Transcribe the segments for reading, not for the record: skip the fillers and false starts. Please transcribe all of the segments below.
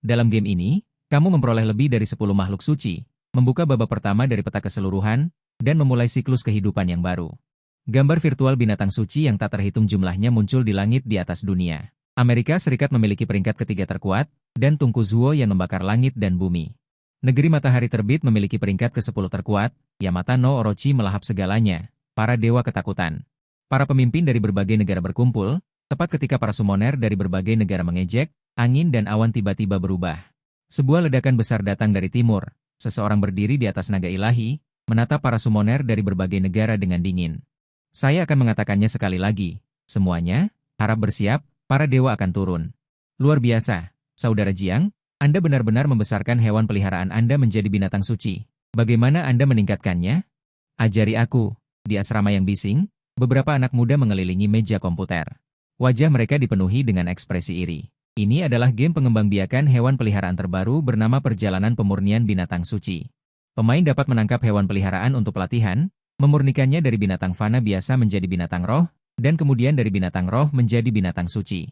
Dalam game ini, kamu memperoleh lebih dari 10 makhluk suci, membuka babak pertama dari peta keseluruhan, dan memulai siklus kehidupan yang baru. Gambar virtual binatang suci yang tak terhitung jumlahnya muncul di langit di atas dunia. Amerika Serikat memiliki peringkat ketiga terkuat, dan Tungku Zuo yang membakar langit dan bumi. Negeri Matahari Terbit memiliki peringkat ke-10 terkuat, Yamata no Orochi melahap segalanya, para dewa ketakutan. Para pemimpin dari berbagai negara berkumpul, tepat ketika para summoner dari berbagai negara mengejek, angin dan awan tiba-tiba berubah. Sebuah ledakan besar datang dari timur, seseorang berdiri di atas naga ilahi, menatap para summoner dari berbagai negara dengan dingin. Saya akan mengatakannya sekali lagi, semuanya, harap bersiap, para dewa akan turun. Luar biasa, Saudara Jiang, Anda benar-benar membesarkan hewan peliharaan Anda menjadi binatang suci. Bagaimana Anda meningkatkannya? Ajari aku. Di asrama yang bising, beberapa anak muda mengelilingi meja komputer. Wajah mereka dipenuhi dengan ekspresi iri. Ini adalah game pengembangbiakan hewan peliharaan terbaru bernama Perjalanan Pemurnian Binatang Suci. Pemain dapat menangkap hewan peliharaan untuk pelatihan, memurnikannya dari binatang fana biasa menjadi binatang roh, dan kemudian dari binatang roh menjadi binatang suci.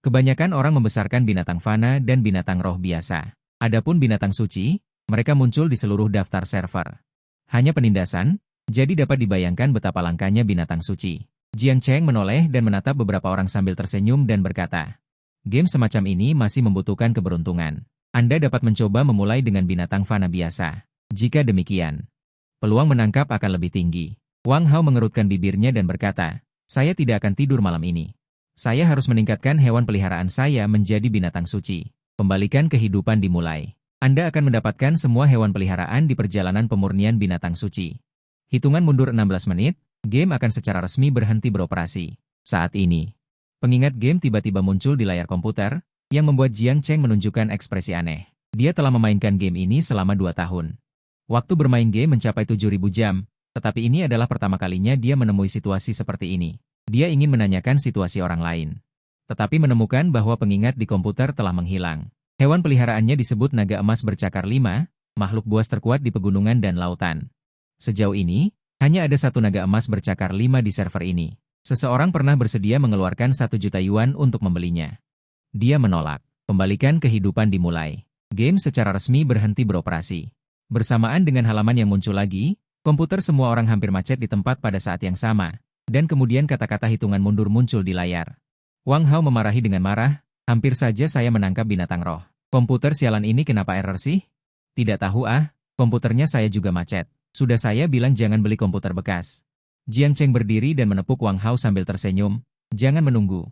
Kebanyakan orang membesarkan binatang fana dan binatang roh biasa. Adapun binatang suci, mereka muncul di seluruh daftar server. Hanya penindasan, jadi dapat dibayangkan betapa langkanya binatang suci. Jiang Cheng menoleh dan menatap beberapa orang sambil tersenyum dan berkata, game semacam ini masih membutuhkan keberuntungan. Anda dapat mencoba memulai dengan binatang fana biasa. Jika demikian, peluang menangkap akan lebih tinggi. Wang Hao mengerutkan bibirnya dan berkata, saya tidak akan tidur malam ini. Saya harus meningkatkan hewan peliharaan saya menjadi binatang suci. Pembalikan kehidupan dimulai. Anda akan mendapatkan semua hewan peliharaan di perjalanan pemurnian binatang suci. Hitungan mundur 16 menit, game akan secara resmi berhenti beroperasi. Saat ini, pengingat game tiba-tiba muncul di layar komputer, yang membuat Jiang Cheng menunjukkan ekspresi aneh. Dia telah memainkan game ini selama 2 tahun. Waktu bermain game mencapai 7.000 jam, tetapi ini adalah pertama kalinya dia menemui situasi seperti ini. Dia ingin menanyakan situasi orang lain. Tetapi menemukan bahwa pengingat di komputer telah menghilang. Hewan peliharaannya disebut naga emas bercakar 5, makhluk buas terkuat di pegunungan dan lautan. Sejauh ini, hanya ada satu naga emas bercakar 5 di server ini. Seseorang pernah bersedia mengeluarkan 1 juta yuan untuk membelinya. Dia menolak. Pembalikan kehidupan dimulai. Game secara resmi berhenti beroperasi. Bersamaan dengan halaman yang muncul lagi, komputer semua orang hampir macet di tempat pada saat yang sama, dan kemudian kata-kata hitungan mundur muncul di layar. Wang Hao memarahi dengan marah, hampir saja saya menangkap binatang roh. Komputer sialan ini kenapa error sih? Tidak tahu komputernya saya juga macet. Sudah saya bilang jangan beli komputer bekas. Jiang Cheng berdiri dan menepuk Wang Hao sambil tersenyum, jangan menunggu.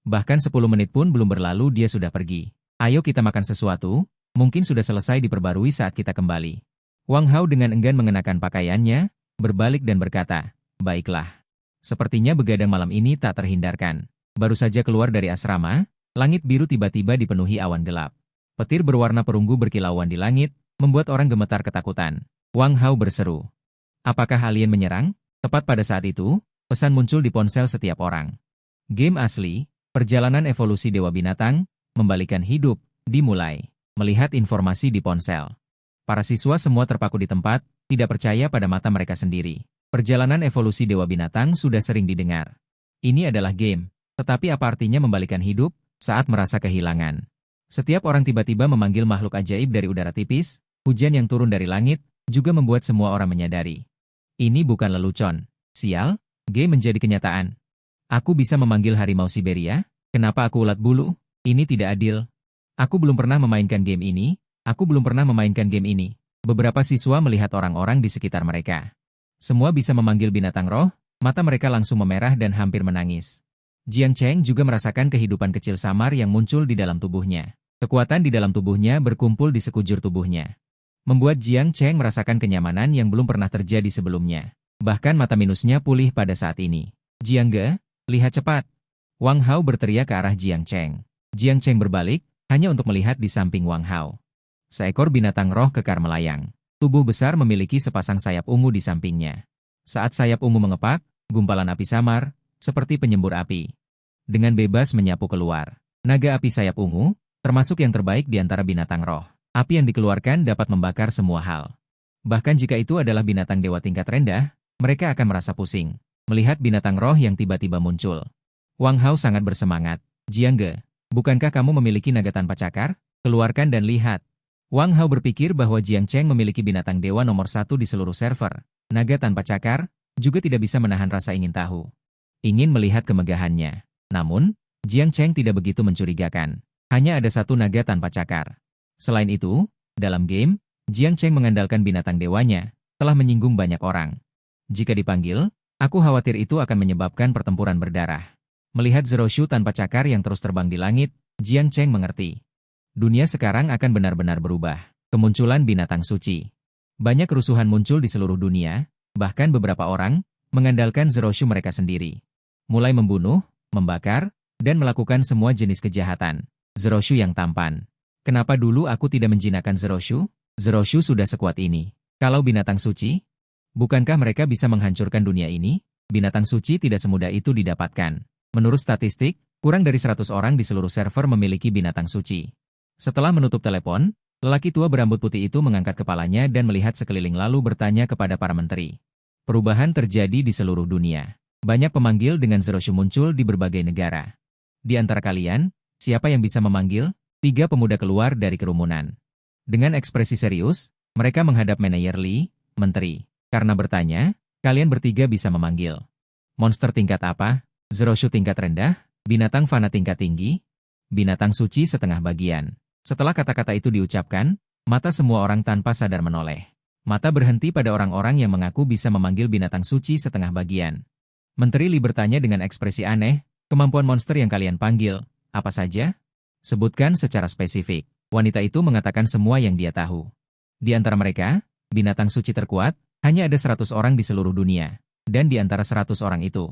Bahkan 10 menit pun belum berlalu dia sudah pergi. Ayo kita makan sesuatu. Mungkin sudah selesai diperbarui saat kita kembali. Wang Hao dengan enggan mengenakan pakaiannya, berbalik dan berkata, baiklah. Sepertinya begadang malam ini tak terhindarkan. Baru saja keluar dari asrama, langit biru tiba-tiba dipenuhi awan gelap. Petir berwarna perunggu berkilauan di langit, membuat orang gemetar ketakutan. Wang Hao berseru. Apakah alien menyerang? Tepat pada saat itu, pesan muncul di ponsel setiap orang. Game asli, perjalanan evolusi Dewa Binatang, membalikan hidup, dimulai. Melihat informasi di ponsel. Para siswa semua terpaku di tempat, tidak percaya pada mata mereka sendiri. Perjalanan evolusi Dewa Binatang sudah sering didengar. Ini adalah game, tetapi apa artinya membalikan hidup saat merasa kehilangan? Setiap orang tiba-tiba memanggil makhluk ajaib dari udara tipis, hujan yang turun dari langit, juga membuat semua orang menyadari. Ini bukan lelucon. Sial, game menjadi kenyataan. Aku bisa memanggil harimau Siberia? Kenapa aku ulat bulu? Ini tidak adil. Aku belum pernah memainkan game ini, Beberapa siswa melihat orang-orang di sekitar mereka. Semua bisa memanggil binatang roh, mata mereka langsung memerah dan hampir menangis. Jiang Cheng juga merasakan kehidupan kecil samar yang muncul di dalam tubuhnya. Kekuatan di dalam tubuhnya berkumpul di sekujur tubuhnya. Membuat Jiang Cheng merasakan kenyamanan yang belum pernah terjadi sebelumnya. Bahkan mata minusnya pulih pada saat ini. Jiang Ge, lihat cepat. Wang Hao berteriak ke arah Jiang Cheng. Jiang Cheng berbalik, hanya untuk melihat di samping Wang Hao. Seekor binatang roh kekar melayang. Tubuh besar memiliki sepasang sayap ungu di sampingnya. Saat sayap ungu mengepak, gumpalan api samar, seperti penyembur api. Dengan bebas menyapu keluar. Naga api sayap ungu, termasuk yang terbaik di antara binatang roh. Api yang dikeluarkan dapat membakar semua hal. Bahkan jika itu adalah binatang dewa tingkat rendah, mereka akan merasa pusing. Melihat binatang roh yang tiba-tiba muncul. Wang Hao sangat bersemangat. Jiang Ge, bukankah kamu memiliki naga tanpa cakar? Keluarkan dan lihat. Wang Hao berpikir bahwa Jiang Cheng memiliki binatang dewa nomor satu di seluruh server. Naga tanpa cakar, juga tidak bisa menahan rasa ingin tahu. Ingin melihat kemegahannya. Namun, Jiang Cheng tidak begitu mencurigakan. Hanya ada satu naga tanpa cakar. Selain itu, dalam game, Jiang Cheng mengandalkan binatang dewanya, telah menyinggung banyak orang. Jika dipanggil, aku khawatir itu akan menyebabkan pertempuran berdarah. Melihat Zero Shu tanpa cakar yang terus terbang di langit, Jiang Cheng mengerti. Dunia sekarang akan benar-benar berubah. Kemunculan binatang suci. Banyak kerusuhan muncul di seluruh dunia, bahkan beberapa orang mengandalkan Zero Shu mereka sendiri. Mulai membunuh, membakar, dan melakukan semua jenis kejahatan. Zero Shu yang tampan. Kenapa dulu aku tidak menjinakkan Zero Shu? Zero Shu sudah sekuat ini. Kalau binatang suci, bukankah mereka bisa menghancurkan dunia ini? Binatang suci tidak semudah itu didapatkan. Menurut statistik, kurang dari 100 orang di seluruh server memiliki binatang suci. Setelah menutup telepon, lelaki tua berambut putih itu mengangkat kepalanya dan melihat sekeliling lalu bertanya kepada para menteri. Perubahan terjadi di seluruh dunia. Banyak pemanggil dengan Zero Shu muncul di berbagai negara. Di antara kalian, siapa yang bisa memanggil? 3 pemuda keluar dari kerumunan. Dengan ekspresi serius, mereka menghadap manajer Li, menteri. Karena bertanya, kalian bertiga bisa memanggil. Monster tingkat apa? Zero Shu tingkat rendah? Binatang fana tingkat tinggi? Binatang suci setengah bagian. Setelah kata-kata itu diucapkan, mata semua orang tanpa sadar menoleh. Mata berhenti pada orang-orang yang mengaku bisa memanggil binatang suci setengah bagian. Menteri Li bertanya dengan ekspresi aneh, kemampuan monster yang kalian panggil, apa saja? Sebutkan secara spesifik. Wanita itu mengatakan semua yang dia tahu. Di antara mereka, binatang suci terkuat, hanya ada 100 orang di seluruh dunia. Dan di antara 100 orang itu,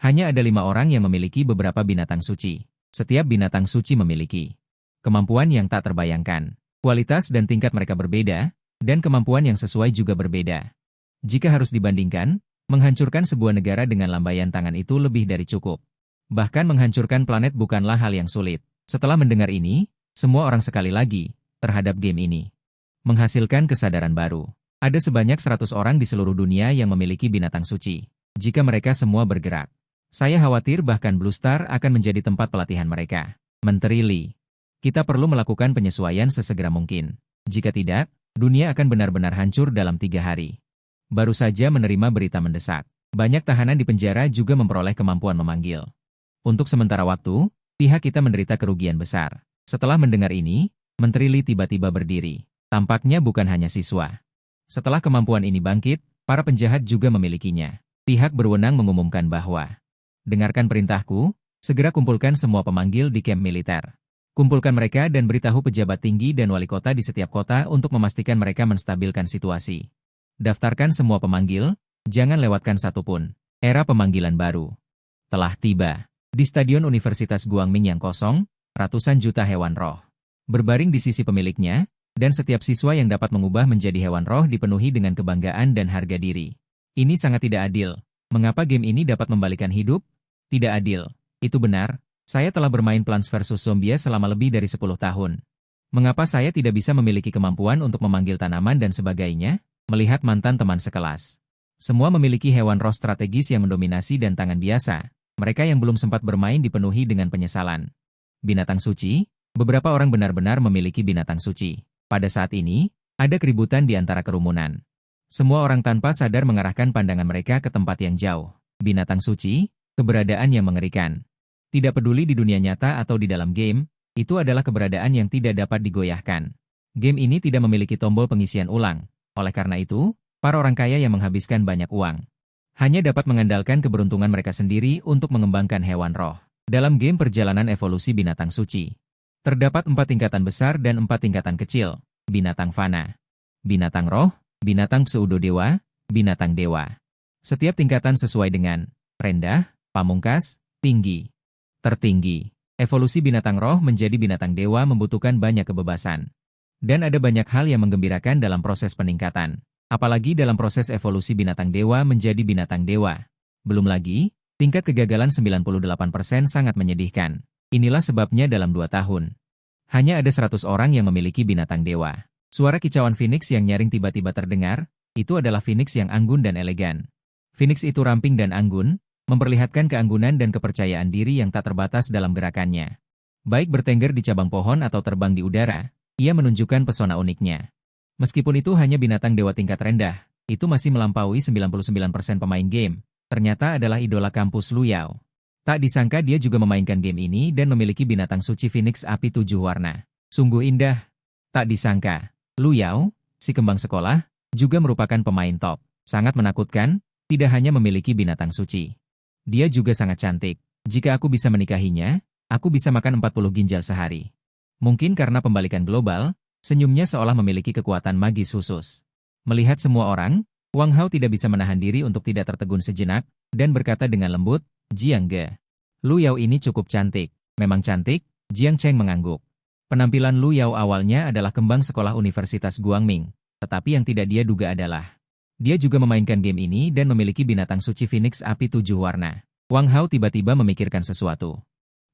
hanya ada 5 orang yang memiliki beberapa binatang suci. Setiap binatang suci memiliki kemampuan yang tak terbayangkan. Kualitas dan tingkat mereka berbeda, dan kemampuan yang sesuai juga berbeda. Jika harus dibandingkan, menghancurkan sebuah negara dengan lambaian tangan itu lebih dari cukup. Bahkan menghancurkan planet bukanlah hal yang sulit. Setelah mendengar ini, semua orang sekali lagi terhadap game ini menghasilkan kesadaran baru. Ada sebanyak 100 orang di seluruh dunia yang memiliki binatang suci. Jika mereka semua bergerak, saya khawatir bahkan Blue Star akan menjadi tempat pelatihan mereka. Menteri Li, kita perlu melakukan penyesuaian sesegera mungkin. Jika tidak, dunia akan benar-benar hancur dalam 3 hari. Baru saja menerima berita mendesak. Banyak tahanan di penjara juga memperoleh kemampuan memanggil. Untuk sementara waktu, pihak kita menderita kerugian besar. Setelah mendengar ini, Menteri Li tiba-tiba berdiri. Tampaknya bukan hanya siswa. Setelah kemampuan ini bangkit, para penjahat juga memilikinya. Pihak berwenang mengumumkan bahwa, dengarkan perintahku, segera kumpulkan semua pemanggil di kamp militer. Kumpulkan mereka dan beritahu pejabat tinggi dan wali kota di setiap kota untuk memastikan mereka menstabilkan situasi. Daftarkan semua pemanggil, jangan lewatkan satupun. Era pemanggilan baru telah tiba. Di Stadion Universitas Guangming yang kosong, ratusan juta hewan roh berbaring di sisi pemiliknya, dan setiap siswa yang dapat mengubah menjadi hewan roh dipenuhi dengan kebanggaan dan harga diri. Ini sangat tidak adil. Mengapa game ini dapat membalikan hidup? Tidak adil. Itu benar. Saya telah bermain Plants vs Zombies selama lebih dari 10 tahun. Mengapa saya tidak bisa memiliki kemampuan untuk memanggil tanaman dan sebagainya? Melihat mantan teman sekelas. Semua memiliki hewan roh strategis yang mendominasi dan tangan biasa. Mereka yang belum sempat bermain dipenuhi dengan penyesalan. Binatang suci, beberapa orang benar-benar memiliki binatang suci. Pada saat ini, ada keributan di antara kerumunan. Semua orang tanpa sadar mengarahkan pandangan mereka ke tempat yang jauh. Binatang suci, keberadaan yang mengerikan. Tidak peduli di dunia nyata atau di dalam game, itu adalah keberadaan yang tidak dapat digoyahkan. Game ini tidak memiliki tombol pengisian ulang. Oleh karena itu, para orang kaya yang menghabiskan banyak uang hanya dapat mengandalkan keberuntungan mereka sendiri untuk mengembangkan hewan roh. Dalam game perjalanan evolusi binatang suci, terdapat 4 tingkatan besar dan 4 tingkatan kecil. Binatang fana, binatang roh, binatang pseudo-dewa, binatang dewa. Setiap tingkatan sesuai dengan rendah, pamungkas, tinggi, tertinggi. Evolusi binatang roh menjadi binatang dewa membutuhkan banyak kebebasan. Dan ada banyak hal yang menggembirakan dalam proses peningkatan. Apalagi dalam proses evolusi binatang dewa menjadi binatang dewa. Belum lagi, tingkat kegagalan 98% sangat menyedihkan. Inilah sebabnya dalam 2 tahun, hanya ada 100 orang yang memiliki binatang dewa. Suara kicauan Phoenix yang nyaring tiba-tiba terdengar, itu adalah Phoenix yang anggun dan elegan. Phoenix itu ramping dan anggun, memperlihatkan keanggunan dan kepercayaan diri yang tak terbatas dalam gerakannya. Baik bertengger di cabang pohon atau terbang di udara, ia menunjukkan pesona uniknya. Meskipun itu hanya binatang dewa tingkat rendah, itu masih melampaui 99% pemain game. Ternyata adalah idola kampus Lu Yao. Tak disangka dia juga memainkan game ini dan memiliki binatang suci Phoenix Api 7 warna. Sungguh indah. Tak disangka, Lu Yao, si kembang sekolah, juga merupakan pemain top. Sangat menakutkan, tidak hanya memiliki binatang suci. Dia juga sangat cantik. Jika aku bisa menikahinya, aku bisa makan 40 ginjal sehari. Mungkin karena pembalikan global, senyumnya seolah memiliki kekuatan magis khusus. Melihat semua orang, Wang Hao tidak bisa menahan diri untuk tidak tertegun sejenak, dan berkata dengan lembut, Jiang Ge. Lu Yao ini cukup cantik. Memang cantik, Jiang Cheng mengangguk. Penampilan Lu Yao awalnya adalah kembang sekolah Universitas Guangming, tetapi yang tidak dia duga adalah dia juga memainkan game ini dan memiliki binatang suci Phoenix Api 7 warna. Wang Hao tiba-tiba memikirkan sesuatu.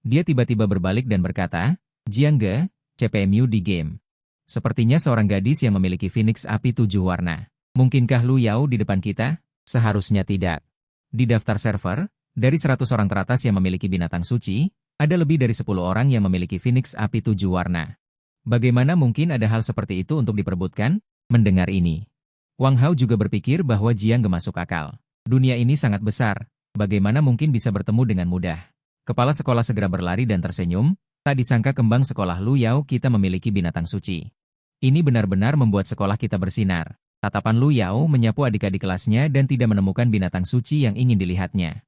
Dia tiba-tiba berbalik dan berkata, Jiang Ge, CPMU di game. Sepertinya seorang gadis yang memiliki Phoenix Api 7 warna. Mungkinkah Lu Yao di depan kita? Seharusnya tidak. Di daftar server, dari 100 orang teratas yang memiliki binatang suci, ada lebih dari 10 orang yang memiliki Phoenix Api 7 warna. Bagaimana mungkin ada hal seperti itu untuk diperebutkan? Mendengar ini, Wang Hao juga berpikir bahwa Jiang Ge masuk akal. Dunia ini sangat besar, bagaimana mungkin bisa bertemu dengan mudah? Kepala sekolah segera berlari dan tersenyum, tak disangka kembang sekolah Lu Yao kita memiliki binatang suci. Ini benar-benar membuat sekolah kita bersinar. Tatapan Lu Yao menyapu adik-adik kelasnya dan tidak menemukan binatang suci yang ingin dilihatnya.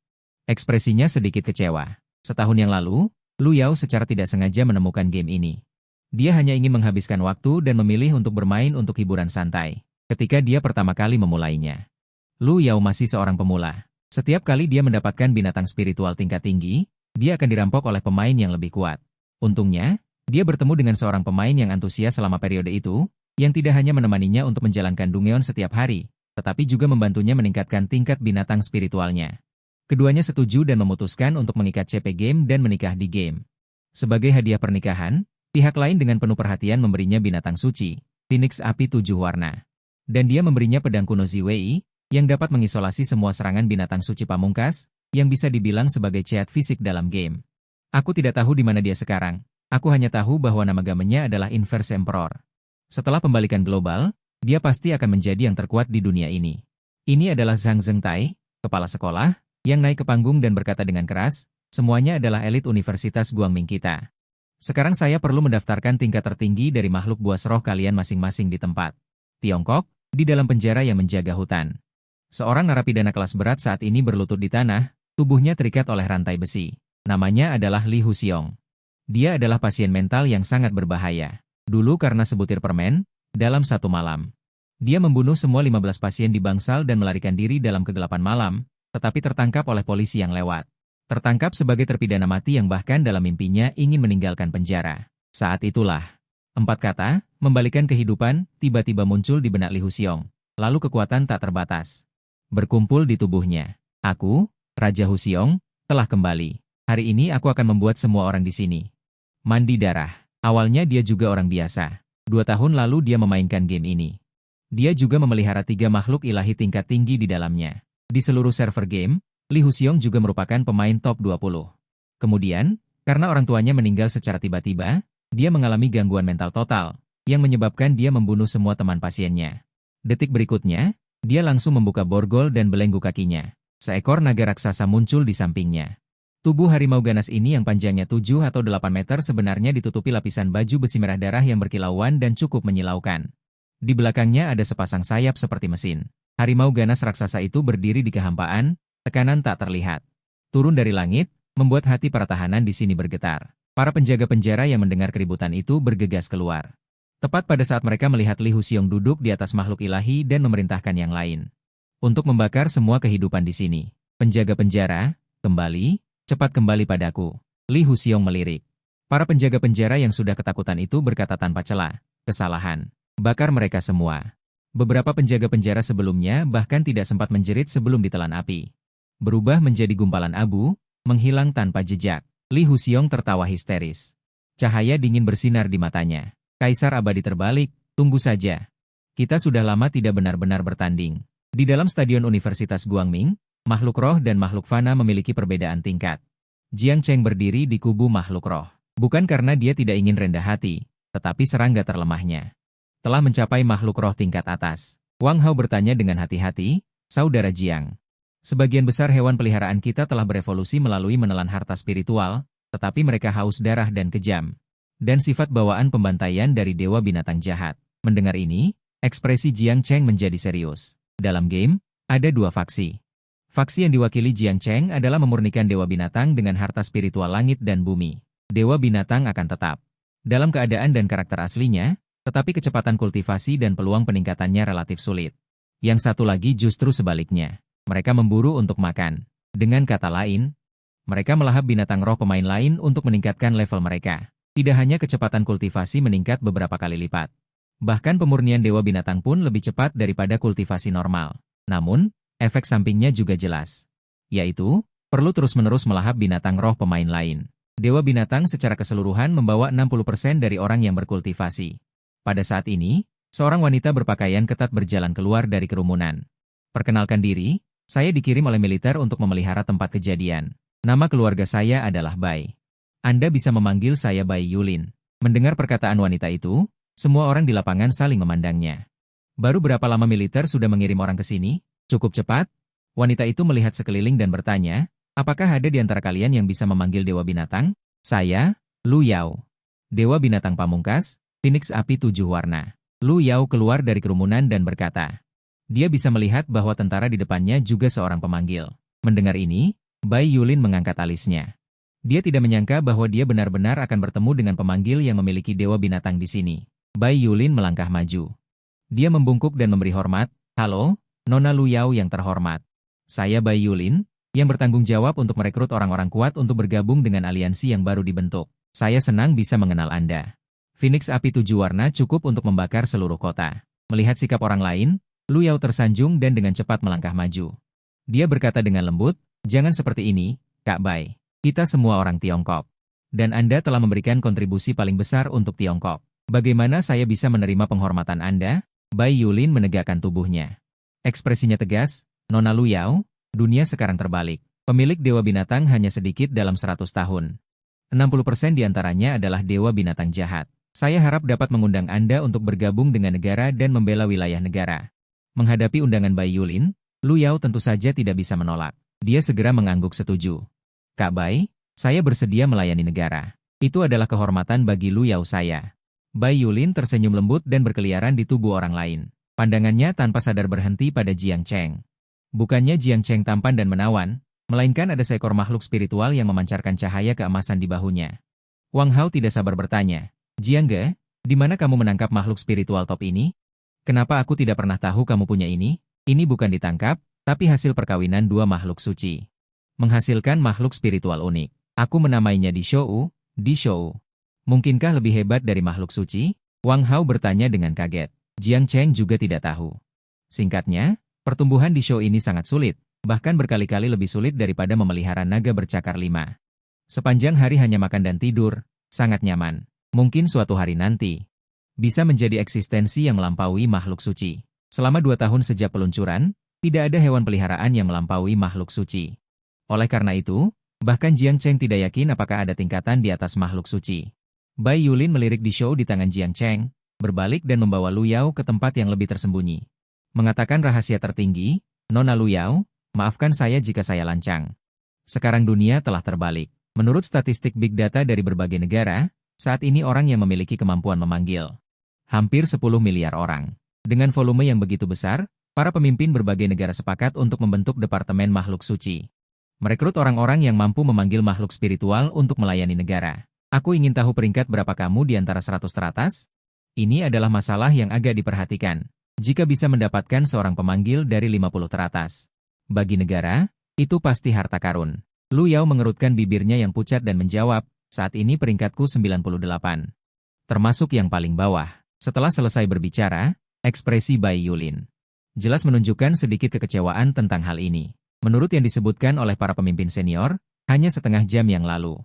Ekspresinya sedikit kecewa. Setahun yang lalu, Lu Yao secara tidak sengaja menemukan game ini. Dia hanya ingin menghabiskan waktu dan memilih untuk bermain untuk hiburan santai. Ketika dia pertama kali memulainya. Lu Yao masih seorang pemula. Setiap kali dia mendapatkan binatang spiritual tingkat tinggi, dia akan dirampok oleh pemain yang lebih kuat. Untungnya, dia bertemu dengan seorang pemain yang antusias selama periode itu, yang tidak hanya menemaninya untuk menjalankan Dungeon setiap hari, tetapi juga membantunya meningkatkan tingkat binatang spiritualnya. Keduanya setuju dan memutuskan untuk mengikat CP game dan menikah di game. Sebagai hadiah pernikahan, pihak lain dengan penuh perhatian memberinya binatang suci, Phoenix Api 7 warna. Dan dia memberinya pedang kuno Ziwei, yang dapat mengisolasi semua serangan binatang suci pamungkas, yang bisa dibilang sebagai ceat fisik dalam game. Aku tidak tahu di mana dia sekarang, aku hanya tahu bahwa nama gamenya adalah Inverse Emperor. Setelah pembalikan global, dia pasti akan menjadi yang terkuat di dunia ini. Ini adalah Zhang Zhengtai, kepala sekolah, yang naik ke panggung dan berkata dengan keras, semuanya adalah elit Universitas Guangming kita. Sekarang saya perlu mendaftarkan tingkat tertinggi dari makhluk buas roh kalian masing-masing di tempat. Tiongkok, di dalam penjara yang menjaga hutan. Seorang narapidana kelas berat saat ini berlutut di tanah, tubuhnya terikat oleh rantai besi. Namanya adalah Li Huxiong. Dia adalah pasien mental yang sangat berbahaya. Dulu karena sebutir permen, dalam satu malam. Dia membunuh semua 15 pasien di bangsal dan melarikan diri dalam kegelapan malam, tetapi tertangkap oleh polisi yang lewat. Tertangkap sebagai terpidana mati yang bahkan dalam mimpinya ingin meninggalkan penjara. Saat itulah, 4 kata, membalikan kehidupan, tiba-tiba muncul di benak Li Huxiong. Lalu kekuatan tak terbatas berkumpul di tubuhnya. Aku, Raja Huxiong, telah kembali. Hari ini aku akan membuat semua orang di sini mandi darah. Awalnya dia juga orang biasa. 2 tahun lalu dia memainkan game ini. Dia juga memelihara 3 makhluk ilahi tingkat tinggi di dalamnya. Di seluruh server game, Li Huxiong juga merupakan pemain top 20. Kemudian, karena orang tuanya meninggal secara tiba-tiba, dia mengalami gangguan mental total, yang menyebabkan dia membunuh semua teman pasiennya. Detik berikutnya, dia langsung membuka borgol dan belenggu kakinya. Seekor naga raksasa muncul di sampingnya. Tubuh harimau ganas ini yang panjangnya 7 atau 8 meter sebenarnya ditutupi lapisan baju besi merah darah yang berkilauan dan cukup menyilaukan. Di belakangnya ada sepasang sayap seperti mesin. Harimau ganas raksasa itu berdiri di kehampaan, tekanan tak terlihat. Turun dari langit, membuat hati para tahanan di sini bergetar. Para penjaga penjara yang mendengar keributan itu bergegas keluar. Tepat pada saat mereka melihat Li Huxiong duduk di atas makhluk ilahi dan memerintahkan yang lain untuk membakar semua kehidupan di sini. Penjaga penjara, kembali, cepat kembali padaku. Li Huxiong melirik. Para penjaga penjara yang sudah ketakutan itu berkata tanpa celah, kesalahan. Bakar mereka semua. Beberapa penjaga penjara sebelumnya bahkan tidak sempat menjerit sebelum ditelan api. Berubah menjadi gumpalan abu, menghilang tanpa jejak. Li Huxiong tertawa histeris. Cahaya dingin bersinar di matanya. Kaisar abadi terbalik, tunggu saja. Kita sudah lama tidak benar-benar bertanding. Di dalam stadion Universitas Guangming, makhluk roh dan makhluk fana memiliki perbedaan tingkat. Jiang Cheng berdiri di kubu makhluk roh. Bukan karena dia tidak ingin rendah hati, tetapi serangga terlemahnya telah mencapai makhluk roh tingkat atas. Wang Hao bertanya dengan hati-hati, "Saudara Jiang, sebagian besar hewan peliharaan kita telah berevolusi melalui menelan harta spiritual, tetapi mereka haus darah dan kejam, dan sifat bawaan pembantaian dari dewa binatang jahat." Mendengar ini, ekspresi Jiang Cheng menjadi serius. Dalam game, ada dua faksi. Faksi yang diwakili Jiang Cheng adalah memurnikan dewa binatang dengan harta spiritual langit dan bumi. Dewa binatang akan tetap dalam keadaan dan karakter aslinya, tetapi kecepatan kultivasi dan peluang peningkatannya relatif sulit. Yang satu lagi justru sebaliknya. Mereka memburu untuk makan. Dengan kata lain, mereka melahap binatang roh pemain lain untuk meningkatkan level mereka. Tidak hanya kecepatan kultivasi meningkat beberapa kali lipat. Bahkan pemurnian dewa binatang pun lebih cepat daripada kultivasi normal. Namun, efek sampingnya juga jelas. Yaitu, perlu terus-menerus melahap binatang roh pemain lain. Dewa binatang secara keseluruhan membawa 60% dari orang yang berkultivasi. Pada saat ini, seorang wanita berpakaian ketat berjalan keluar dari kerumunan. "Perkenalkan diri, saya dikirim oleh militer untuk memelihara tempat kejadian. Nama keluarga saya adalah Bai. Anda bisa memanggil saya Bai Yulin." Mendengar perkataan wanita itu, semua orang di lapangan saling memandangnya. "Baru berapa lama militer sudah mengirim orang ke sini?" "Cukup cepat." Wanita itu melihat sekeliling dan bertanya, "Apakah ada di antara kalian yang bisa memanggil dewa binatang?" "Saya, Lu Yao. Dewa binatang pamungkas, Phoenix api 7 warna." Lu Yao keluar dari kerumunan dan berkata. Dia bisa melihat bahwa tentara di depannya juga seorang pemanggil. Mendengar ini, Bai Yulin mengangkat alisnya. Dia tidak menyangka bahwa dia benar-benar akan bertemu dengan pemanggil yang memiliki dewa binatang di sini. Bai Yulin melangkah maju. Dia membungkuk dan memberi hormat. "Halo, Nona Lu Yao yang terhormat. Saya Bai Yulin, yang bertanggung jawab untuk merekrut orang-orang kuat untuk bergabung dengan aliansi yang baru dibentuk. Saya senang bisa mengenal Anda." Phoenix api 7 warna cukup untuk membakar seluruh kota. Melihat sikap orang lain, Lu Yao tersanjung dan dengan cepat melangkah maju. Dia berkata dengan lembut, "Jangan seperti ini, Kak Bai. Kita semua orang Tiongkok. Dan Anda telah memberikan kontribusi paling besar untuk Tiongkok. Bagaimana saya bisa menerima penghormatan Anda?" Bai Yulin menegakkan tubuhnya. Ekspresinya tegas, "Nona Lu Yao, dunia sekarang terbalik. Pemilik dewa binatang hanya sedikit dalam 100 tahun. 60% diantaranya adalah dewa binatang jahat. Saya harap dapat mengundang Anda untuk bergabung dengan negara dan membela wilayah negara." Menghadapi undangan Bai Yulin, Lu Yao tentu saja tidak bisa menolak. Dia segera mengangguk setuju. "Kak Bai, saya bersedia melayani negara. Itu adalah kehormatan bagi Lu Yao saya." Bai Yulin tersenyum lembut dan berkeliaran di tubuh orang lain. Pandangannya tanpa sadar berhenti pada Jiang Cheng. Bukannya Jiang Cheng tampan dan menawan, melainkan ada seekor makhluk spiritual yang memancarkan cahaya keemasan di bahunya. Wang Hao tidak sabar bertanya, "Jiang Ge, di mana kamu menangkap makhluk spiritual top ini? Kenapa aku tidak pernah tahu kamu punya ini?" "Ini bukan ditangkap, tapi hasil perkawinan dua makhluk suci. Menghasilkan makhluk spiritual unik. Aku menamainya Di Shou. Mungkinkah lebih hebat dari makhluk suci?" Wang Hao bertanya dengan kaget. Jiang Cheng juga tidak tahu. Singkatnya, pertumbuhan Di Shou ini sangat sulit, bahkan berkali-kali lebih sulit daripada memelihara naga bercakar 5. Sepanjang hari hanya makan dan tidur, sangat nyaman. Mungkin suatu hari nanti bisa menjadi eksistensi yang melampaui makhluk suci. Selama 2 tahun sejak peluncuran, tidak ada hewan peliharaan yang melampaui makhluk suci. Oleh karena itu, bahkan Jiang Cheng tidak yakin apakah ada tingkatan di atas makhluk suci. Bai Yulin melirik Di Shou di tangan Jiang Cheng, berbalik dan membawa Lu Yao ke tempat yang lebih tersembunyi. Mengatakan rahasia tertinggi, "Nona Lu Yao, maafkan saya jika saya lancang. Sekarang dunia telah terbalik. Menurut statistik Big Data dari berbagai negara, saat ini orang yang memiliki kemampuan memanggil hampir 10 miliar orang. Dengan volume yang begitu besar, para pemimpin berbagai negara sepakat untuk membentuk Departemen Makhluk Suci. Merekrut orang-orang yang mampu memanggil makhluk spiritual untuk melayani negara. Aku ingin tahu peringkat berapa kamu di antara 100 teratas? Ini adalah masalah yang agak diperhatikan. Jika bisa mendapatkan seorang pemanggil dari 50 teratas. Bagi negara, itu pasti harta karun." Lu Yao mengerutkan bibirnya yang pucat dan menjawab, "Saat ini peringkatku 98. Termasuk yang paling bawah." Setelah selesai berbicara, ekspresi Bai Yulin jelas menunjukkan sedikit kekecewaan tentang hal ini. Menurut yang disebutkan oleh para pemimpin senior, hanya setengah jam yang lalu,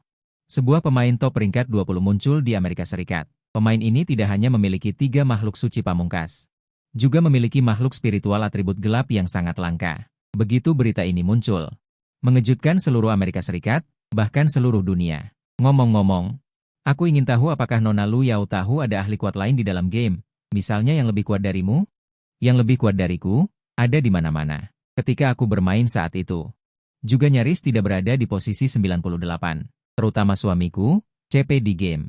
sebuah pemain top peringkat 20 muncul di Amerika Serikat. Pemain ini tidak hanya memiliki 3 makhluk suci pamungkas, juga memiliki makhluk spiritual atribut gelap yang sangat langka. Begitu berita ini muncul, mengejutkan seluruh Amerika Serikat, bahkan seluruh dunia. Ngomong-ngomong, Aku ingin tahu apakah Nona Lu Yao tahu ada ahli kuat lain di dalam game, misalnya yang lebih kuat darimu? Yang lebih kuat dariku, ada di mana-mana. Ketika aku bermain saat itu, juga nyaris tidak berada di posisi 98, terutama suamiku, CP di game.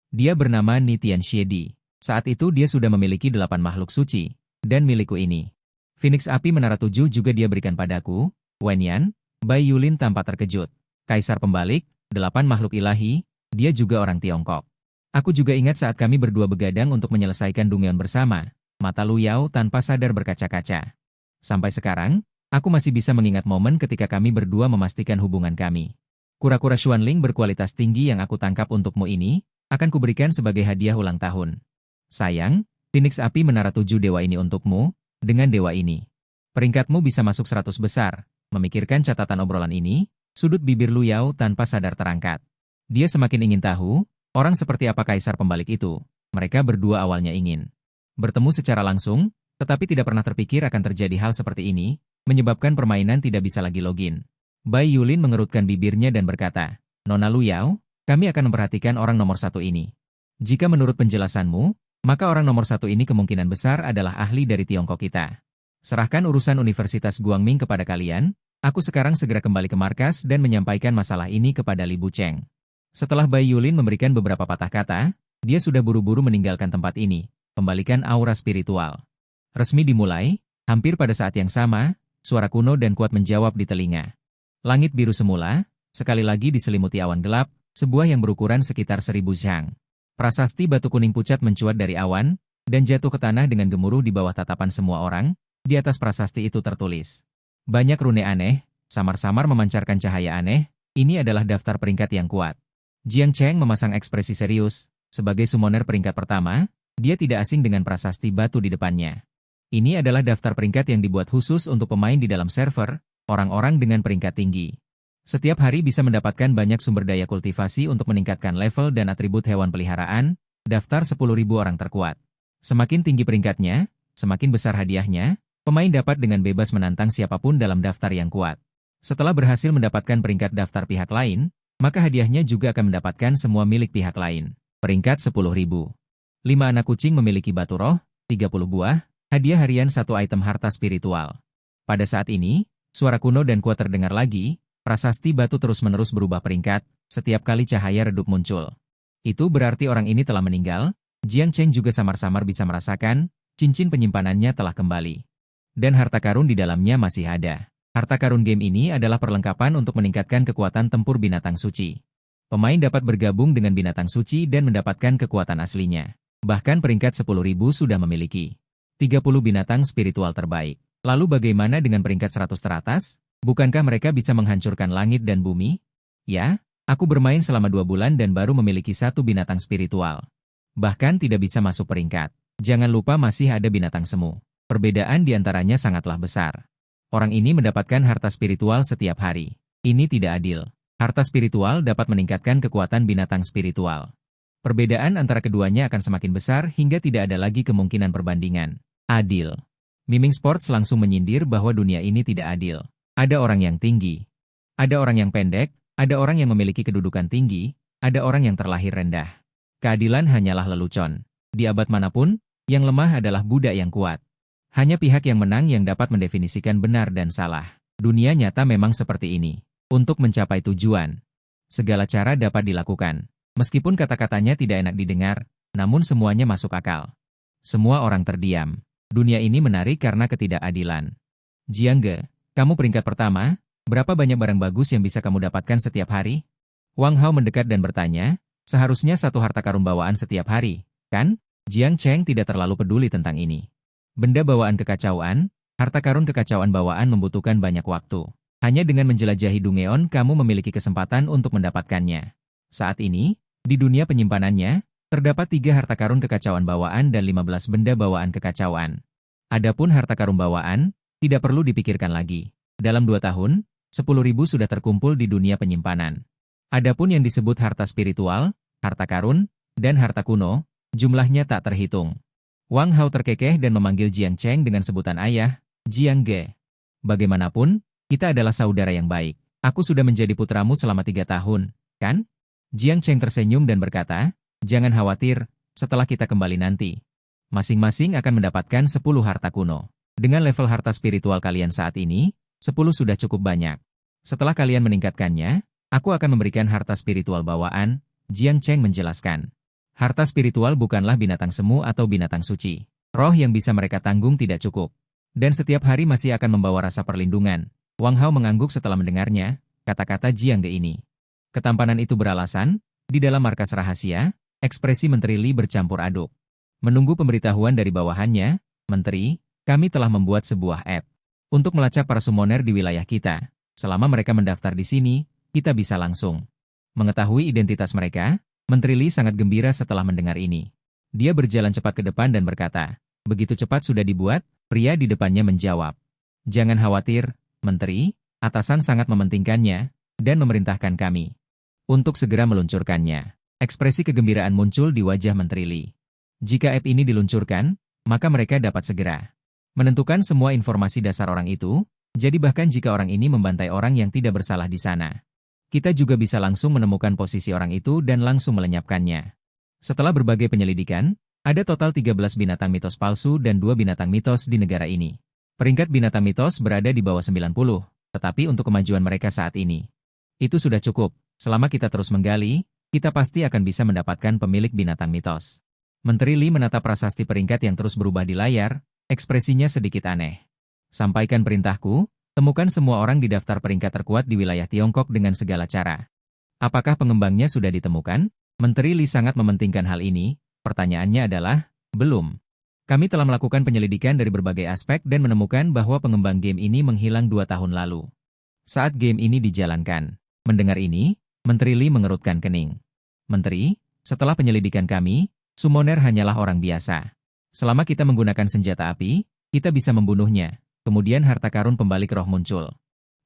Dia bernama Nitian Xiedi. Saat itu dia sudah memiliki 8 makhluk suci, dan milikku ini. Phoenix Api Menara 7 juga dia berikan padaku, Wen Yan, Bai Yulin tanpa terkejut. Kaisar Pembalik, 8 makhluk ilahi, dia juga orang Tiongkok. Aku juga ingat saat kami berdua begadang untuk menyelesaikan Dungeon bersama, mata Lu Yao tanpa sadar berkaca-kaca. Sampai sekarang, aku masih bisa mengingat momen ketika kami berdua memastikan hubungan kami. Kura-kura Xuanling berkualitas tinggi yang aku tangkap untukmu ini, akan kuberikan sebagai hadiah ulang tahun. Sayang, Phoenix Api Menara 7 dewa ini untukmu, dengan dewa ini. Peringkatmu bisa masuk 100 besar. Memikirkan catatan obrolan ini, sudut bibir Lu Yao tanpa sadar terangkat. Dia semakin ingin tahu, orang seperti apa Kaisar Pembalik itu. Mereka berdua awalnya ingin bertemu secara langsung, tetapi tidak pernah terpikir akan terjadi hal seperti ini, menyebabkan permainan tidak bisa lagi login. Bai Yulin mengerutkan bibirnya dan berkata, Nona Lu Yao, kami akan memperhatikan orang nomor 1 ini. Jika menurut penjelasanmu, maka orang nomor 1 ini kemungkinan besar adalah ahli dari Tiongkok kita. Serahkan urusan Universitas Guangming kepada kalian, aku sekarang segera kembali ke markas dan menyampaikan masalah ini kepada Li Bucheng. Setelah Bai Yulin memberikan beberapa patah kata, dia sudah buru-buru meninggalkan tempat ini, kembalikan aura spiritual. Resmi dimulai, hampir pada saat yang sama, suara kuno dan kuat menjawab di telinga. Langit biru semula, sekali lagi diselimuti awan gelap, sebuah yang berukuran sekitar 1000 zhang. Prasasti batu kuning pucat mencuat dari awan, dan jatuh ke tanah dengan gemuruh di bawah tatapan semua orang. Di atas prasasti itu tertulis. Banyak rune aneh, samar-samar memancarkan cahaya aneh, ini adalah daftar peringkat yang kuat. Jiang Cheng memasang ekspresi serius, sebagai summoner peringkat pertama, dia tidak asing dengan prasasti batu di depannya. Ini adalah daftar peringkat yang dibuat khusus untuk pemain di dalam server, orang-orang dengan peringkat tinggi. Setiap hari bisa mendapatkan banyak sumber daya kultivasi untuk meningkatkan level dan atribut hewan peliharaan, daftar 10.000 orang terkuat. Semakin tinggi peringkatnya, semakin besar hadiahnya, pemain dapat dengan bebas menantang siapapun dalam daftar yang kuat. Setelah berhasil mendapatkan peringkat daftar pihak lain, maka hadiahnya juga akan mendapatkan semua milik pihak lain. Peringkat 10.000. 5 anak kucing memiliki batu roh, 30 buah, hadiah harian 1 item harta spiritual. Pada saat ini, suara kuno dan kuat terdengar lagi. Prasasti batu terus-menerus berubah peringkat, setiap kali cahaya redup muncul. Itu berarti orang ini telah meninggal, Jiang Cheng juga samar-samar bisa merasakan, cincin penyimpanannya telah kembali. Dan harta karun di dalamnya masih ada. Harta karun game ini adalah perlengkapan untuk meningkatkan kekuatan tempur binatang suci. Pemain dapat bergabung dengan binatang suci dan mendapatkan kekuatan aslinya. Bahkan peringkat 10.000 sudah memiliki 30 binatang spiritual terbaik. Lalu bagaimana dengan peringkat 100 teratas? Bukankah mereka bisa menghancurkan langit dan bumi? Ya, aku bermain selama 2 bulan dan baru memiliki 1 binatang spiritual. Bahkan tidak bisa masuk peringkat. Jangan lupa masih ada binatang semu. Perbedaan di antaranya sangatlah besar. Orang ini mendapatkan harta spiritual setiap hari. Ini tidak adil. Harta spiritual dapat meningkatkan kekuatan binatang spiritual. Perbedaan antara keduanya akan semakin besar hingga tidak ada lagi kemungkinan perbandingan. Adil. Miming Sports langsung menyindir bahwa dunia ini tidak adil. Ada orang yang tinggi, ada orang yang pendek, ada orang yang memiliki kedudukan tinggi, ada orang yang terlahir rendah. Keadilan hanyalah lelucon. Di abad manapun, yang lemah adalah budak yang kuat. Hanya pihak yang menang yang dapat mendefinisikan benar dan salah. Dunia nyata memang seperti ini. Untuk mencapai tujuan, segala cara dapat dilakukan. Meskipun kata-katanya tidak enak didengar, namun semuanya masuk akal. Semua orang terdiam. Dunia ini menarik karena ketidakadilan. Jiangge, kamu peringkat pertama, berapa banyak barang bagus yang bisa kamu dapatkan setiap hari? Wang Hao mendekat dan bertanya, seharusnya 1 harta karun bawaan setiap hari, kan? Jiang Cheng tidak terlalu peduli tentang ini. Benda bawaan kekacauan, harta karun kekacauan bawaan membutuhkan banyak waktu. Hanya dengan menjelajahi Dungeon kamu memiliki kesempatan untuk mendapatkannya. Saat ini, di dunia penyimpanannya, terdapat 3 harta karun kekacauan bawaan dan 15 benda bawaan kekacauan. Adapun harta karun bawaan, tidak perlu dipikirkan lagi. Dalam 2 tahun, 10.000 sudah terkumpul di dunia penyimpanan. Adapun yang disebut harta spiritual, harta karun, dan harta kuno, jumlahnya tak terhitung. Wang Hao terkekeh dan memanggil Jiang Cheng dengan sebutan ayah, Jiang Ge. Bagaimanapun, kita adalah saudara yang baik. Aku sudah menjadi putramu selama 3 tahun, kan? Jiang Cheng tersenyum dan berkata, "Jangan khawatir, setelah kita kembali nanti. Masing-masing akan mendapatkan 10 harta kuno. Dengan level harta spiritual kalian saat ini, 10 sudah cukup banyak. Setelah kalian meningkatkannya, aku akan memberikan harta spiritual bawaan," Jiang Cheng menjelaskan. Harta spiritual bukanlah binatang semu atau binatang suci. Roh yang bisa mereka tanggung tidak cukup. Dan setiap hari masih akan membawa rasa perlindungan. Wang Hao mengangguk setelah mendengarnya, kata-kata Jiang Ge ini. Ketampanan itu beralasan, di dalam markas rahasia, ekspresi Menteri Li bercampur aduk. Menunggu pemberitahuan dari bawahannya, "Menteri, kami telah membuat sebuah app untuk melacak para summoner di wilayah kita. Selama mereka mendaftar di sini, kita bisa langsung mengetahui identitas mereka." Menteri Li sangat gembira setelah mendengar ini. Dia berjalan cepat ke depan dan berkata, "Begitu cepat sudah dibuat?" Pria di depannya menjawab, "Jangan khawatir, Menteri, atasan sangat mementingkannya dan memerintahkan kami untuk segera meluncurkannya." Ekspresi kegembiraan muncul di wajah Menteri Li. Jika app ini diluncurkan, maka mereka dapat segera menentukan semua informasi dasar orang itu, jadi bahkan jika orang ini membantai orang yang tidak bersalah di sana, kita juga bisa langsung menemukan posisi orang itu dan langsung melenyapkannya. Setelah berbagai penyelidikan, ada total 13 binatang mitos palsu dan 2 binatang mitos di negara ini. Peringkat binatang mitos berada di bawah 90, tetapi untuk kemajuan mereka saat ini, itu sudah cukup. Selama kita terus menggali, kita pasti akan bisa mendapatkan pemilik binatang mitos. Menteri Li menatap prasasti peringkat yang terus berubah di layar, ekspresinya sedikit aneh. "Sampaikan perintahku, temukan semua orang di daftar peringkat terkuat di wilayah Tiongkok dengan segala cara." Apakah pengembangnya sudah ditemukan? Menteri Li sangat mementingkan hal ini. Pertanyaannya adalah, belum. Kami telah melakukan penyelidikan dari berbagai aspek dan menemukan bahwa pengembang game ini menghilang 2 tahun lalu saat game ini dijalankan. Mendengar ini, Menteri Li mengerutkan kening. "Menteri, setelah penyelidikan kami, summoner hanyalah orang biasa. Selama kita menggunakan senjata api, kita bisa membunuhnya." Kemudian harta karun pembalik roh muncul.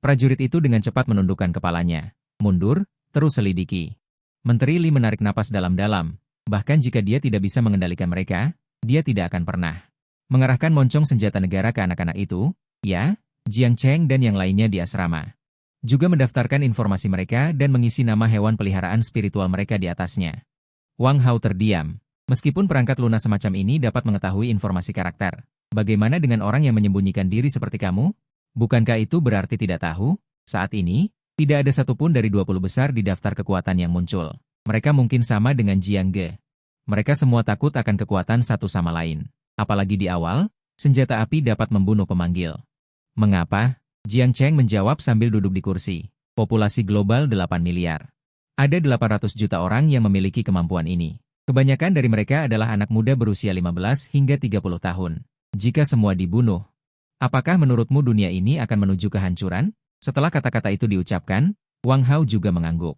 Prajurit itu dengan cepat menundukkan kepalanya. "Mundur, terus selidiki." Menteri Li menarik napas dalam-dalam. Bahkan jika dia tidak bisa mengendalikan mereka, dia tidak akan pernah mengarahkan moncong senjata negara ke anak-anak itu, ya, Jiang Cheng dan yang lainnya di asrama. Juga mendaftarkan informasi mereka dan mengisi nama hewan peliharaan spiritual mereka di atasnya. Wang Hao terdiam. Meskipun perangkat lunas semacam ini dapat mengetahui informasi karakter, bagaimana dengan orang yang menyembunyikan diri seperti kamu? Bukankah itu berarti tidak tahu? Saat ini, tidak ada satupun dari 20 besar di daftar kekuatan yang muncul. Mereka mungkin sama dengan Jiang Ge. Mereka semua takut akan kekuatan satu sama lain. Apalagi di awal, senjata api dapat membunuh pemanggil. "Mengapa?" Jiang Cheng menjawab sambil duduk di kursi. "Populasi global 8 miliar. Ada 800 juta orang yang memiliki kemampuan ini. Kebanyakan dari mereka adalah anak muda berusia 15 hingga 30 tahun. Jika semua dibunuh, apakah menurutmu dunia ini akan menuju kehancuran?" Setelah kata-kata itu diucapkan, Wang Hao juga mengangguk.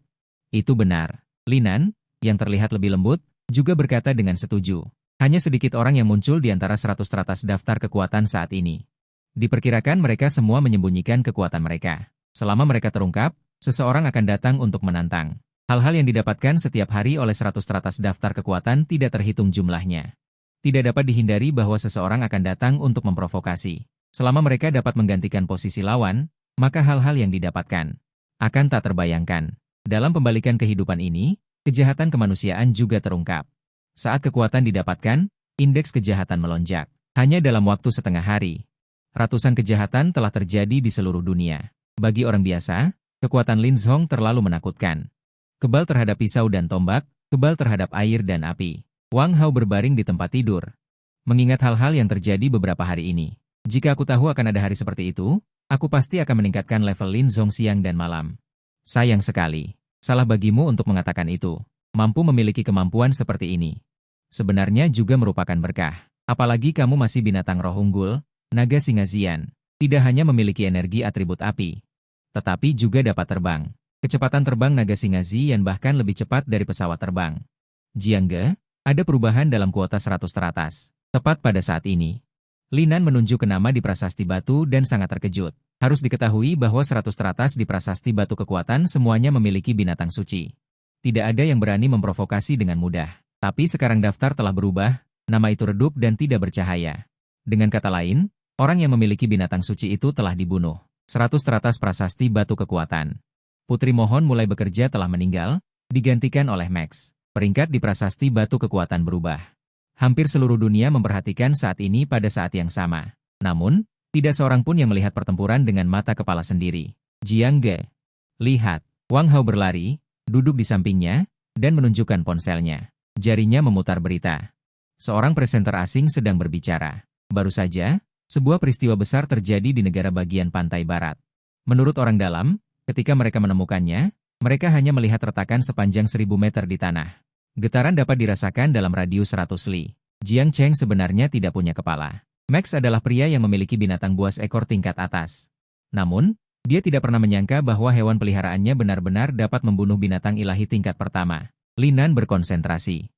Itu benar. Linan, yang terlihat lebih lembut, juga berkata dengan setuju. Hanya sedikit orang yang muncul di antara 100 teratas daftar kekuatan saat ini. Diperkirakan mereka semua menyembunyikan kekuatan mereka. Selama mereka terungkap, seseorang akan datang untuk menantang. Hal-hal yang didapatkan setiap hari oleh 100 teratas daftar kekuatan tidak terhitung jumlahnya. Tidak dapat dihindari bahwa seseorang akan datang untuk memprovokasi. Selama mereka dapat menggantikan posisi lawan, maka hal-hal yang didapatkan akan tak terbayangkan. Dalam pembalikan kehidupan ini, kejahatan kemanusiaan juga terungkap. Saat kekuatan didapatkan, indeks kejahatan melonjak. Hanya dalam waktu setengah hari, ratusan kejahatan telah terjadi di seluruh dunia. Bagi orang biasa, kekuatan Lin Zhong terlalu menakutkan. Kebal terhadap pisau dan tombak, kebal terhadap air dan api. Wang Hao berbaring di tempat tidur, mengingat hal-hal yang terjadi beberapa hari ini. Jika aku tahu akan ada hari seperti itu, aku pasti akan meningkatkan level Lin Zhong siang dan malam. Sayang sekali. Salah bagimu untuk mengatakan itu. Mampu memiliki kemampuan seperti ini sebenarnya juga merupakan berkah. Apalagi kamu masih binatang roh unggul, naga singa Xian. Tidak hanya memiliki energi atribut api, tetapi juga dapat terbang. Kecepatan terbang naga singa Xian bahkan lebih cepat dari pesawat terbang. Jiang Ge, ada perubahan dalam kuota 100 teratas. Tepat pada saat ini, Linan menunjuk ke nama di prasasti batu dan sangat terkejut. Harus diketahui bahwa 100 teratas di prasasti batu kekuatan semuanya memiliki binatang suci. Tidak ada yang berani memprovokasi dengan mudah. Tapi sekarang daftar telah berubah, nama itu redup dan tidak bercahaya. Dengan kata lain, orang yang memiliki binatang suci itu telah dibunuh. 100 teratas prasasti batu kekuatan. Putri Mohon mulai bekerja telah meninggal, digantikan oleh Max. Peringkat di prasasti batu kekuatan berubah. Hampir seluruh dunia memperhatikan saat ini pada saat yang sama. Namun, tidak seorang pun yang melihat pertempuran dengan mata kepala sendiri. Jiang Ge. Lihat, Wang Hao berlari, duduk di sampingnya, dan menunjukkan ponselnya. Jarinya memutar berita. Seorang presenter asing sedang berbicara. Baru saja, sebuah peristiwa besar terjadi di negara bagian pantai barat. Menurut orang dalam, ketika mereka menemukannya, mereka hanya melihat retakan sepanjang 1000 meter di tanah. Getaran dapat dirasakan dalam radius 100 li. Jiang Cheng sebenarnya tidak punya kepala. Max adalah pria yang memiliki binatang buas ekor tingkat atas. Namun, dia tidak pernah menyangka bahwa hewan peliharaannya benar-benar dapat membunuh binatang ilahi tingkat pertama. Li Nan berkonsentrasi.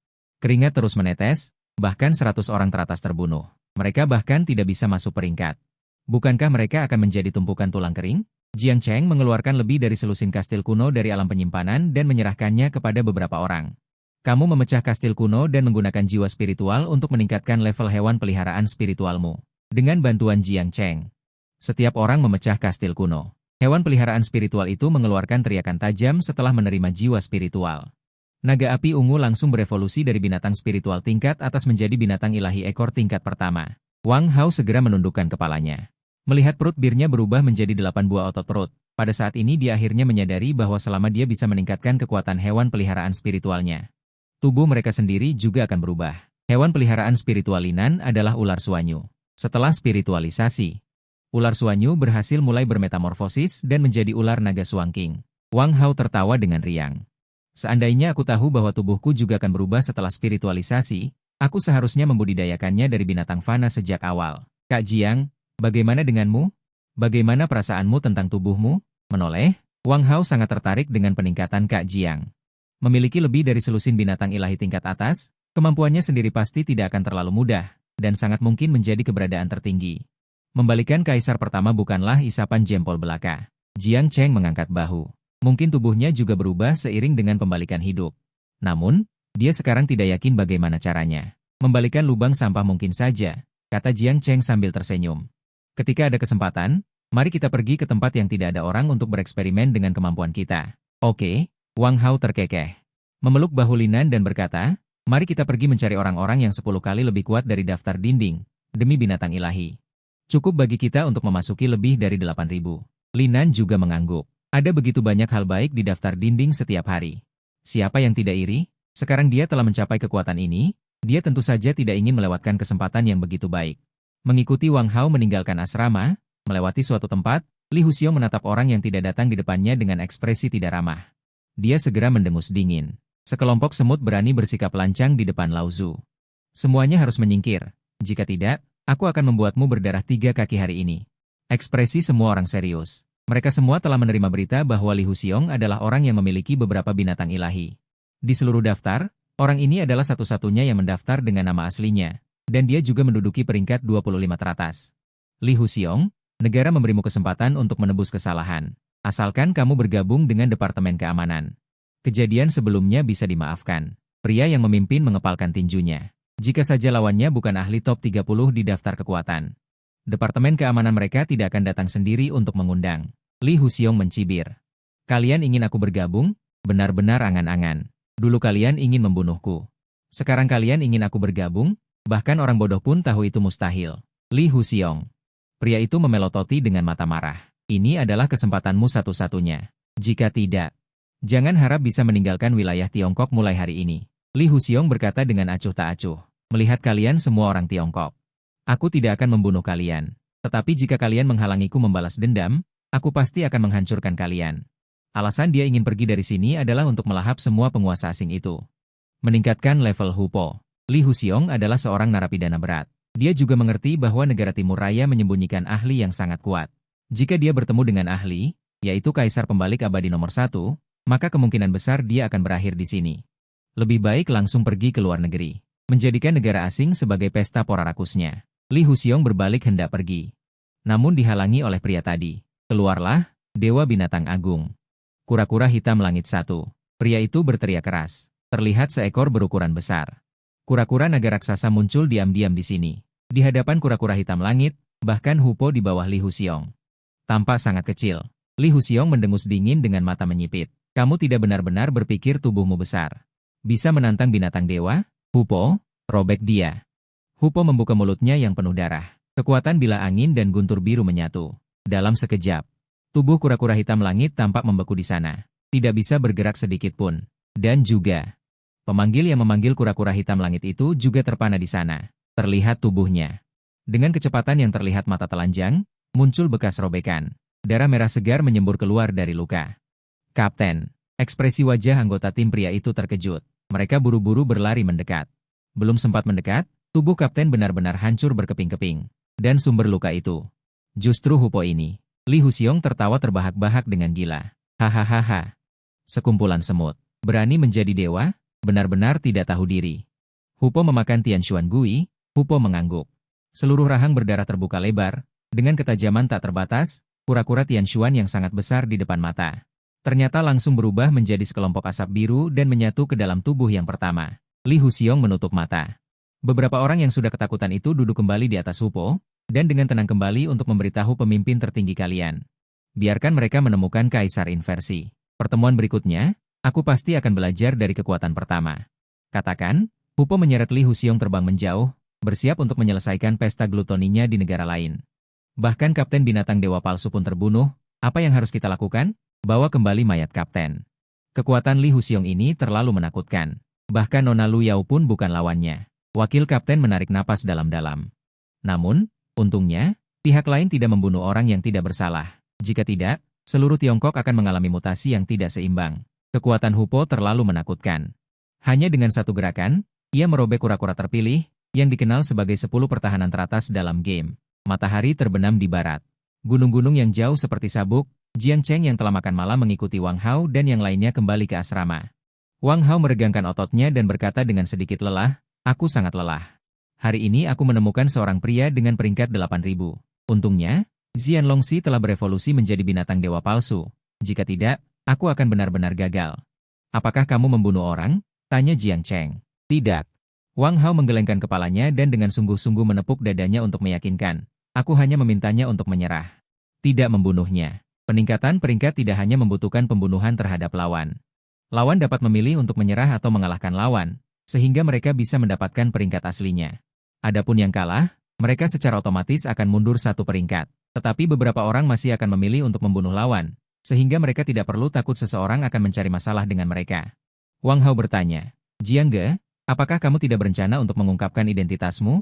Keringat terus menetes, bahkan 100 orang teratas terbunuh. Mereka bahkan tidak bisa masuk peringkat. Bukankah mereka akan menjadi tumpukan tulang kering? Jiang Cheng mengeluarkan lebih dari selusin kastil kuno dari alam penyimpanan dan menyerahkannya kepada beberapa orang. Kamu memecah kastil kuno dan menggunakan jiwa spiritual untuk meningkatkan level hewan peliharaan spiritualmu. Dengan bantuan Jiang Cheng. Setiap orang memecah kastil kuno. Hewan peliharaan spiritual itu mengeluarkan teriakan tajam setelah menerima jiwa spiritual. Naga api ungu langsung berevolusi dari binatang spiritual tingkat atas menjadi binatang ilahi ekor tingkat pertama. Wang Hao segera menundukkan kepalanya. Melihat perut birnya berubah menjadi 8 buah otot perut, pada saat ini dia akhirnya menyadari bahwa selama dia bisa meningkatkan kekuatan hewan peliharaan spiritualnya, tubuh mereka sendiri juga akan berubah. Hewan peliharaan spiritual Li Nan adalah ular suanyu. Setelah spiritualisasi, ular suanyu berhasil mulai bermetamorfosis dan menjadi ular naga suangking. Wang Hao tertawa dengan riang. Seandainya aku tahu bahwa tubuhku juga akan berubah setelah spiritualisasi, aku seharusnya membudidayakannya dari binatang fana sejak awal. Kak Jiang, bagaimana denganmu? Bagaimana perasaanmu tentang tubuhmu? Menoleh, Wang Hao sangat tertarik dengan peningkatan Kak Jiang. Memiliki lebih dari selusin binatang ilahi tingkat atas, kemampuannya sendiri pasti tidak akan terlalu mudah, dan sangat mungkin menjadi keberadaan tertinggi. Membalikan kaisar pertama bukanlah isapan jempol belaka. Jiang Cheng mengangkat bahu. Mungkin tubuhnya juga berubah seiring dengan pembalikan hidup. Namun, dia sekarang tidak yakin bagaimana caranya. Membalikan lubang sampah mungkin saja, kata Jiang Cheng sambil tersenyum. Ketika ada kesempatan, mari kita pergi ke tempat yang tidak ada orang untuk bereksperimen dengan kemampuan kita. Oke, Wang Hao terkekeh. Memeluk bahu Li Nan dan berkata, mari kita pergi mencari orang-orang yang 10 kali lebih kuat dari daftar dinding, demi binatang ilahi. Cukup bagi kita untuk memasuki lebih dari 8.000. Li Nan juga mengangguk. Ada begitu banyak hal baik di daftar dinding setiap hari. Siapa yang tidak iri? Sekarang dia telah mencapai kekuatan ini, dia tentu saja tidak ingin melewatkan kesempatan yang begitu baik. Mengikuti Wang Hao meninggalkan asrama, melewati suatu tempat, Li Huxiong menatap orang yang tidak datang di depannya dengan ekspresi tidak ramah. Dia segera mendengus dingin. Sekelompok semut berani bersikap lancang di depan Lao Zu. Semuanya harus menyingkir. Jika tidak, aku akan membuatmu berdarah 3 kaki hari ini. Ekspresi semua orang serius. Mereka semua telah menerima berita bahwa Li Huxiong adalah orang yang memiliki beberapa binatang ilahi. Di seluruh daftar, orang ini adalah satu-satunya yang mendaftar dengan nama aslinya, dan dia juga menduduki peringkat 25 teratas. Li Huxiong, negara memberimu kesempatan untuk menebus kesalahan, asalkan kamu bergabung dengan Departemen Keamanan. Kejadian sebelumnya bisa dimaafkan. Pria yang memimpin mengepalkan tinjunya. Jika saja lawannya bukan ahli top 30 di daftar kekuatan. Departemen keamanan mereka tidak akan datang sendiri untuk mengundang. Li Huxiong mencibir. Kalian ingin aku bergabung? Benar-benar angan-angan. Dulu kalian ingin membunuhku. Sekarang kalian ingin aku bergabung? Bahkan orang bodoh pun tahu itu mustahil. Li Huxiong. Pria itu memelototi dengan mata marah. Ini adalah kesempatanmu satu-satunya. Jika tidak, jangan harap bisa meninggalkan wilayah Tiongkok mulai hari ini. Li Huxiong berkata dengan acuh tak acuh. Melihat kalian semua orang Tiongkok. Aku tidak akan membunuh kalian. Tetapi jika kalian menghalangiku membalas dendam, aku pasti akan menghancurkan kalian. Alasan dia ingin pergi dari sini adalah untuk melahap semua penguasa asing itu. Meningkatkan level Hupo. Li Huxiong adalah seorang narapidana berat. Dia juga mengerti bahwa negara Timur Raya menyembunyikan ahli yang sangat kuat. Jika dia bertemu dengan ahli, yaitu Kaisar Pembalik Abadi nomor 1, maka kemungkinan besar dia akan berakhir di sini. Lebih baik langsung pergi ke luar negeri. Menjadikan negara asing sebagai pesta pora rakusnya. Li Huxiong berbalik hendak pergi. Namun dihalangi oleh pria tadi. Keluarlah, Dewa Binatang Agung. Kura-kura hitam langit 1. Pria itu berteriak keras. Terlihat seekor berukuran besar. Kura-kura naga raksasa muncul diam-diam di sini. Di hadapan kura-kura hitam langit, bahkan Hupo di bawah Li Huxiong. Tampak sangat kecil. Li Huxiong mendengus dingin dengan mata menyipit. Kamu tidak benar-benar berpikir tubuhmu besar. Bisa menantang binatang dewa? Hupo, robek dia. Hupo membuka mulutnya yang penuh darah. Kekuatan bilah angin dan guntur biru menyatu. Dalam sekejap, tubuh kura-kura hitam langit tampak membeku di sana. Tidak bisa bergerak sedikit pun. Dan juga, pemanggil yang memanggil kura-kura hitam langit itu juga terpana di sana. Terlihat tubuhnya. Dengan kecepatan yang terlihat mata telanjang, muncul bekas robekan. Darah merah segar menyembur keluar dari luka. Kapten, ekspresi wajah anggota tim pria itu terkejut. Mereka buru-buru berlari mendekat. Belum sempat mendekat, tubuh kapten benar-benar hancur berkeping-keping. Dan sumber luka itu justru Hupo ini. Li Huxiong tertawa terbahak-bahak dengan gila. Hahaha. Sekumpulan semut. Berani menjadi dewa? Benar-benar tidak tahu diri. Hupo memakan Tian Xuan Gui. Hupo mengangguk. Seluruh rahang berdarah terbuka lebar. Dengan ketajaman tak terbatas, kura-kura Tian Xuan yang sangat besar di depan mata ternyata langsung berubah menjadi sekelompok asap biru dan menyatu ke dalam tubuh yang pertama. Li Huxiong menutup mata. Beberapa orang yang sudah ketakutan itu duduk kembali di atas Hupo, dan dengan tenang kembali untuk memberitahu pemimpin tertinggi kalian. Biarkan mereka menemukan kaisar inversi. Pertemuan berikutnya, aku pasti akan belajar dari kekuatan pertama. Katakan, Hupo menyeret Li Huxiong terbang menjauh, bersiap untuk menyelesaikan pesta glutoninya di negara lain. Bahkan Kapten Binatang Dewa Palsu pun terbunuh. Apa yang harus kita lakukan? Bawa kembali mayat Kapten. Kekuatan Li Huxiong ini terlalu menakutkan. Bahkan Nona Lu Yao pun bukan lawannya. Wakil Kapten menarik napas dalam-dalam. Namun, untungnya, pihak lain tidak membunuh orang yang tidak bersalah. Jika tidak, seluruh Tiongkok akan mengalami mutasi yang tidak seimbang. Kekuatan Hupo terlalu menakutkan. Hanya dengan satu gerakan, ia merobek kura-kura terpilih, yang dikenal sebagai 10 pertahanan teratas dalam game. Matahari terbenam di barat. Gunung-gunung yang jauh seperti sabuk, Jiang Cheng yang telah makan malam mengikuti Wang Hao dan yang lainnya kembali ke asrama. Wang Hao meregangkan ototnya dan berkata dengan sedikit lelah, aku sangat lelah. Hari ini aku menemukan seorang pria dengan peringkat 8.000. Untungnya, Xian Longxi telah berevolusi menjadi binatang dewa palsu. Jika tidak, aku akan benar-benar gagal. Apakah kamu membunuh orang? Tanya Jiang Cheng. Tidak. Wang Hao menggelengkan kepalanya dan dengan sungguh-sungguh menepuk dadanya untuk meyakinkan. Aku hanya memintanya untuk menyerah. Tidak membunuhnya. Peningkatan peringkat tidak hanya membutuhkan pembunuhan terhadap lawan. Lawan dapat memilih untuk menyerah atau mengalahkan lawan, sehingga mereka bisa mendapatkan peringkat aslinya. Adapun yang kalah, mereka secara otomatis akan mundur satu peringkat. Tetapi beberapa orang masih akan memilih untuk membunuh lawan, sehingga mereka tidak perlu takut seseorang akan mencari masalah dengan mereka. Wang Hao bertanya, Jiang Ge, apakah kamu tidak berencana untuk mengungkapkan identitasmu?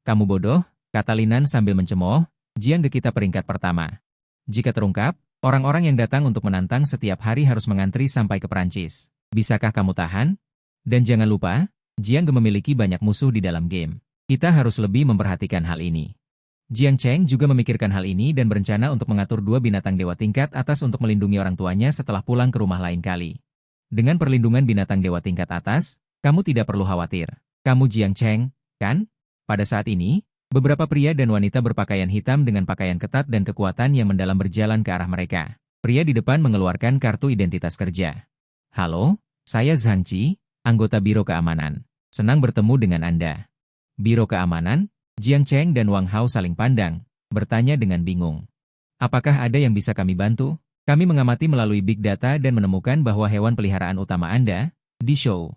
Kamu bodoh, kata Linan sambil mencemooh, Jiang Ge kita peringkat pertama. Jika terungkap, orang-orang yang datang untuk menantang setiap hari harus mengantri sampai ke Perancis. Bisakah kamu tahan? Dan jangan lupa, Jiang Ge memiliki banyak musuh di dalam game. Kita harus lebih memperhatikan hal ini. Jiang Cheng juga memikirkan hal ini dan berencana untuk mengatur 2 binatang dewa tingkat atas untuk melindungi orang tuanya setelah pulang ke rumah lain kali. Dengan perlindungan binatang dewa tingkat atas, kamu tidak perlu khawatir. Kamu Jiang Cheng, kan? Pada saat ini, beberapa pria dan wanita berpakaian hitam dengan pakaian ketat dan kekuatan yang mendalam berjalan ke arah mereka. Pria di depan mengeluarkan kartu identitas kerja. Halo, saya Zhang Qi, anggota Biro Keamanan. Senang bertemu dengan Anda. Biro Keamanan? Jiang Cheng dan Wang Hao saling pandang, bertanya dengan bingung. Apakah ada yang bisa kami bantu? Kami mengamati melalui Big Data dan menemukan bahwa hewan peliharaan utama Anda, di show,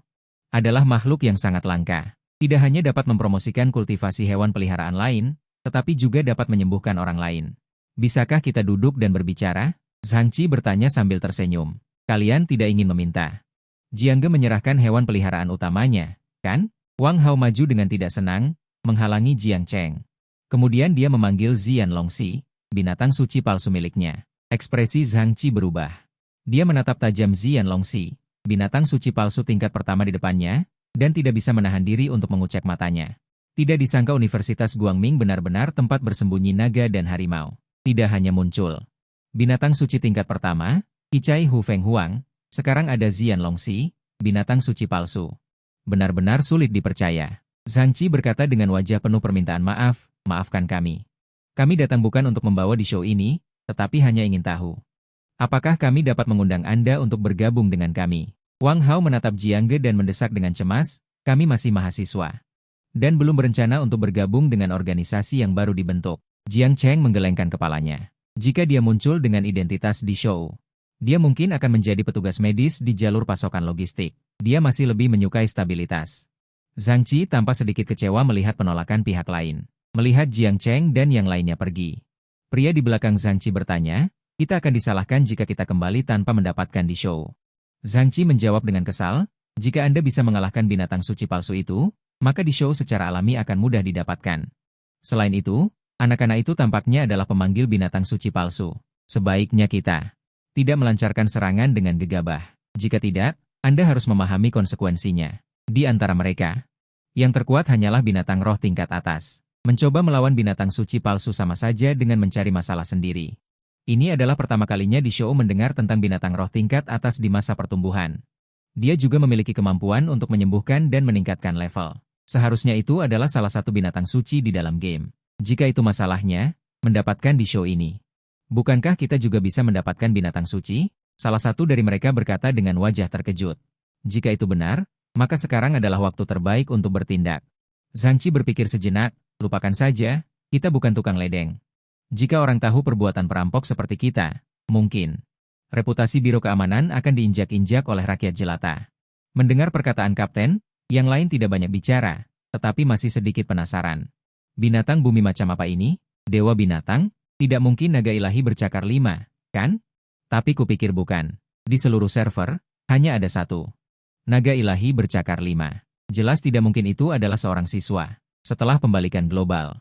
adalah makhluk yang sangat langka. Tidak hanya dapat mempromosikan kultivasi hewan peliharaan lain, tetapi juga dapat menyembuhkan orang lain. Bisakah kita duduk dan berbicara? Zhang Qi bertanya sambil tersenyum. Kalian tidak ingin meminta. Jiang Ge menyerahkan hewan peliharaan utamanya, kan? Wang Hao maju dengan tidak senang, menghalangi Jiang Cheng. Kemudian dia memanggil Xian Longxi, binatang suci palsu miliknya. Ekspresi Zhang Qi berubah. Dia menatap tajam Xian Longxi, binatang suci palsu tingkat pertama di depannya, dan tidak bisa menahan diri untuk mengucek matanya. Tidak disangka Universitas Guangming benar-benar tempat bersembunyi naga dan harimau. Tidak hanya muncul binatang suci tingkat pertama, Icai Hu Feng Huang, sekarang ada Xian Longxi, binatang suci palsu. Benar-benar sulit dipercaya. Zhang Qi berkata dengan wajah penuh permintaan maaf, maafkan kami. Kami datang bukan untuk membawa di show ini, tetapi hanya ingin tahu. Apakah kami dapat mengundang Anda untuk bergabung dengan kami? Wang Hao menatap Jiang Ge dan mendesak dengan cemas, kami masih mahasiswa. Dan belum berencana untuk bergabung dengan organisasi yang baru dibentuk. Jiang Cheng menggelengkan kepalanya. Jika dia muncul dengan identitas di show, Dia mungkin akan menjadi petugas medis di jalur pasokan logistik. Dia masih lebih menyukai stabilitas. Zhang Qi tampak sedikit kecewa melihat penolakan pihak lain. Melihat Jiang Cheng dan yang lainnya pergi. Pria di belakang Zhang Qi bertanya, kita akan disalahkan jika kita kembali tanpa mendapatkan di show. Zhang Qi menjawab dengan kesal, jika Anda bisa mengalahkan binatang suci palsu itu, maka di show secara alami akan mudah didapatkan. Selain itu, anak-anak itu tampaknya adalah pemanggil binatang suci palsu. Sebaiknya kita tidak melancarkan serangan dengan gegabah. Jika tidak, Anda harus memahami konsekuensinya. Di antara mereka, yang terkuat hanyalah binatang roh tingkat atas. Mencoba melawan binatang suci palsu sama saja dengan mencari masalah sendiri. Ini adalah pertama kalinya di show mendengar tentang binatang roh tingkat atas di masa pertumbuhan. Dia juga memiliki kemampuan untuk menyembuhkan dan meningkatkan level. Seharusnya itu adalah salah satu binatang suci di dalam game. Jika itu masalahnya, mendapatkan di show ini. Bukankah kita juga bisa mendapatkan binatang suci? Salah satu dari mereka berkata dengan wajah terkejut. Jika itu benar, maka sekarang adalah waktu terbaik untuk bertindak. Zhang Qi berpikir sejenak, lupakan saja, kita bukan tukang ledeng. Jika orang tahu perbuatan perampok seperti kita, mungkin reputasi Biro Keamanan akan diinjak-injak oleh rakyat jelata. Mendengar perkataan Kapten, yang lain tidak banyak bicara, tetapi masih sedikit penasaran. Binatang bumi macam apa ini? Dewa binatang? Tidak mungkin naga ilahi bercakar 5, kan? Tapi kupikir bukan. Di seluruh server, hanya ada satu. Naga ilahi bercakar 5. Jelas tidak mungkin itu adalah seorang siswa. Setelah pembalikan global,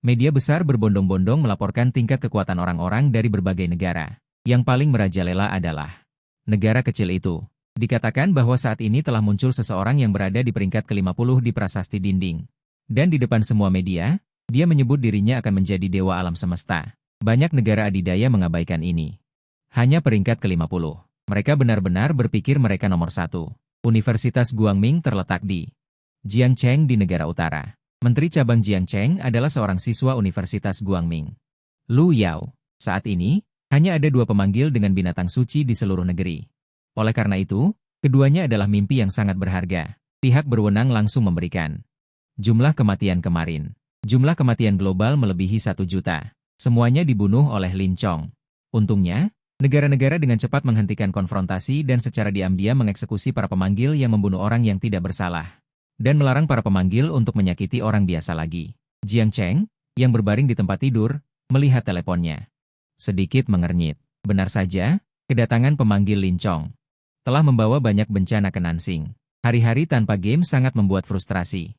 media besar berbondong-bondong melaporkan tingkat kekuatan orang-orang dari berbagai negara. Yang paling merajalela adalah negara kecil itu. Dikatakan bahwa saat ini telah muncul seseorang yang berada di peringkat ke-50 di prasasti dinding. Dan di depan semua media, dia menyebut dirinya akan menjadi dewa alam semesta. Banyak negara adidaya mengabaikan ini. Hanya peringkat ke-50. Mereka benar-benar berpikir mereka nomor 1. Universitas Guangming terletak di Jiangcheng di negara utara. Menteri cabang Jiangcheng adalah seorang siswa Universitas Guangming. Lu Yao. Saat ini, hanya ada 2 pemanggil dengan binatang suci di seluruh negeri. Oleh karena itu, keduanya adalah mimpi yang sangat berharga. Pihak berwenang langsung memberikan jumlah kematian kemarin. Jumlah kematian global melebihi 1 juta. Semuanya dibunuh oleh Lin Chong. Untungnya, negara-negara dengan cepat menghentikan konfrontasi dan secara diam-diam mengeksekusi para pemanggil yang membunuh orang yang tidak bersalah. Dan melarang para pemanggil untuk menyakiti orang biasa lagi. Jiang Cheng, yang berbaring di tempat tidur, melihat teleponnya. Sedikit mengernyit. Benar saja, kedatangan pemanggil Lin Chong telah membawa banyak bencana ke Nansing. Hari-hari tanpa game sangat membuat frustrasi.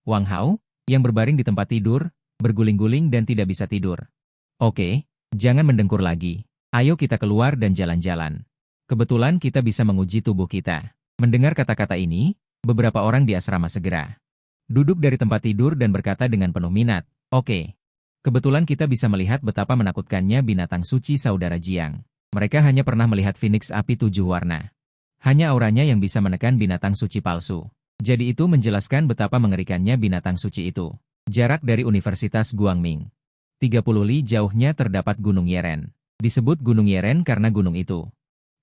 Wang Hao, yang berbaring di tempat tidur, berguling-guling dan tidak bisa tidur. Oke, jangan mendengkur lagi. Ayo kita keluar dan jalan-jalan. Kebetulan kita bisa menguji tubuh kita. Mendengar kata-kata ini, beberapa orang di asrama segera duduk dari tempat tidur dan berkata dengan penuh minat, oke. Kebetulan kita bisa melihat betapa menakutkannya binatang suci saudara Jiang. Mereka hanya pernah melihat Phoenix api 7 warna. Hanya auranya yang bisa menekan binatang suci palsu. Jadi itu menjelaskan betapa mengerikannya binatang suci itu. Jarak dari Universitas Guangming 30 li jauhnya terdapat Gunung Yeren. Disebut Gunung Yeren karena gunung itu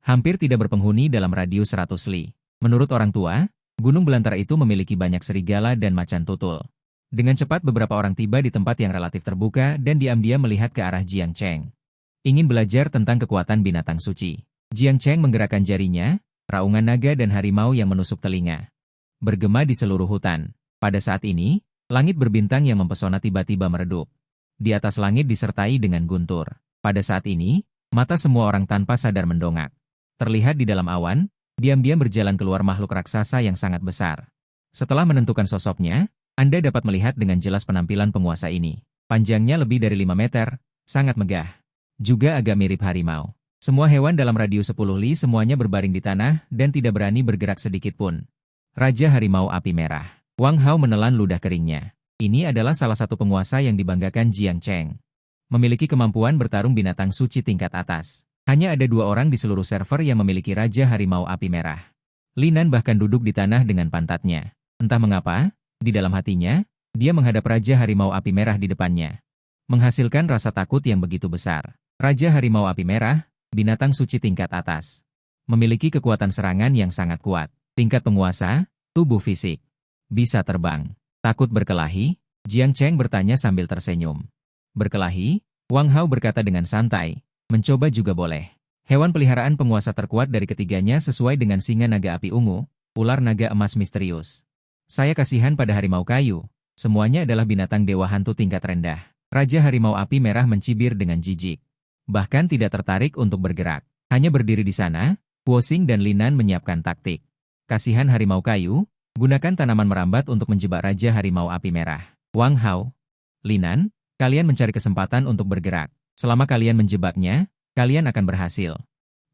hampir tidak berpenghuni dalam radius 100 li. Menurut orang tua, gunung belantara itu memiliki banyak serigala dan macan tutul. Dengan cepat beberapa orang tiba di tempat yang relatif terbuka dan diam-diam melihat ke arah Jiang Cheng. Ingin belajar tentang kekuatan binatang suci. Jiang Cheng menggerakkan jarinya, raungan naga dan harimau yang menusuk telinga bergema di seluruh hutan. Pada saat ini, langit berbintang yang mempesona tiba-tiba meredup. Di atas langit disertai dengan guntur. Pada saat ini, mata semua orang tanpa sadar mendongak. Terlihat di dalam awan, diam-diam berjalan keluar makhluk raksasa yang sangat besar. Setelah menentukan sosoknya, Anda dapat melihat dengan jelas penampilan penguasa ini. Panjangnya lebih dari 5 meter, sangat megah. Juga agak mirip harimau. Semua hewan dalam radius 10 li semuanya berbaring di tanah dan tidak berani bergerak sedikit pun. Raja Harimau Api Merah. Wang Hao menelan ludah keringnya. Ini adalah salah satu penguasa yang dibanggakan Jiang Cheng. Memiliki kemampuan bertarung binatang suci tingkat atas. Hanya ada 2 orang di seluruh server yang memiliki Raja Harimau Api Merah. Linan bahkan duduk di tanah dengan pantatnya. Entah mengapa, di dalam hatinya, dia menghadap Raja Harimau Api Merah di depannya. Menghasilkan rasa takut yang begitu besar. Raja Harimau Api Merah, binatang suci tingkat atas. Memiliki kekuatan serangan yang sangat kuat. Tingkat penguasa, tubuh fisik. Bisa terbang. Takut berkelahi? Jiang Cheng bertanya sambil tersenyum. Berkelahi? Wang Hao berkata dengan santai. Mencoba juga boleh. Hewan peliharaan penguasa terkuat dari ketiganya sesuai dengan singa naga api ungu, ular naga emas misterius. Saya kasihan pada harimau kayu. Semuanya adalah binatang dewa hantu tingkat rendah. Raja harimau api merah mencibir dengan jijik. Bahkan tidak tertarik untuk bergerak. Hanya berdiri di sana, Guosing dan Linan menyiapkan taktik. Kasihan harimau kayu, gunakan tanaman merambat untuk menjebak Raja harimau api merah. Wang Hao, Linan, kalian mencari kesempatan untuk bergerak. Selama kalian menjebaknya, kalian akan berhasil.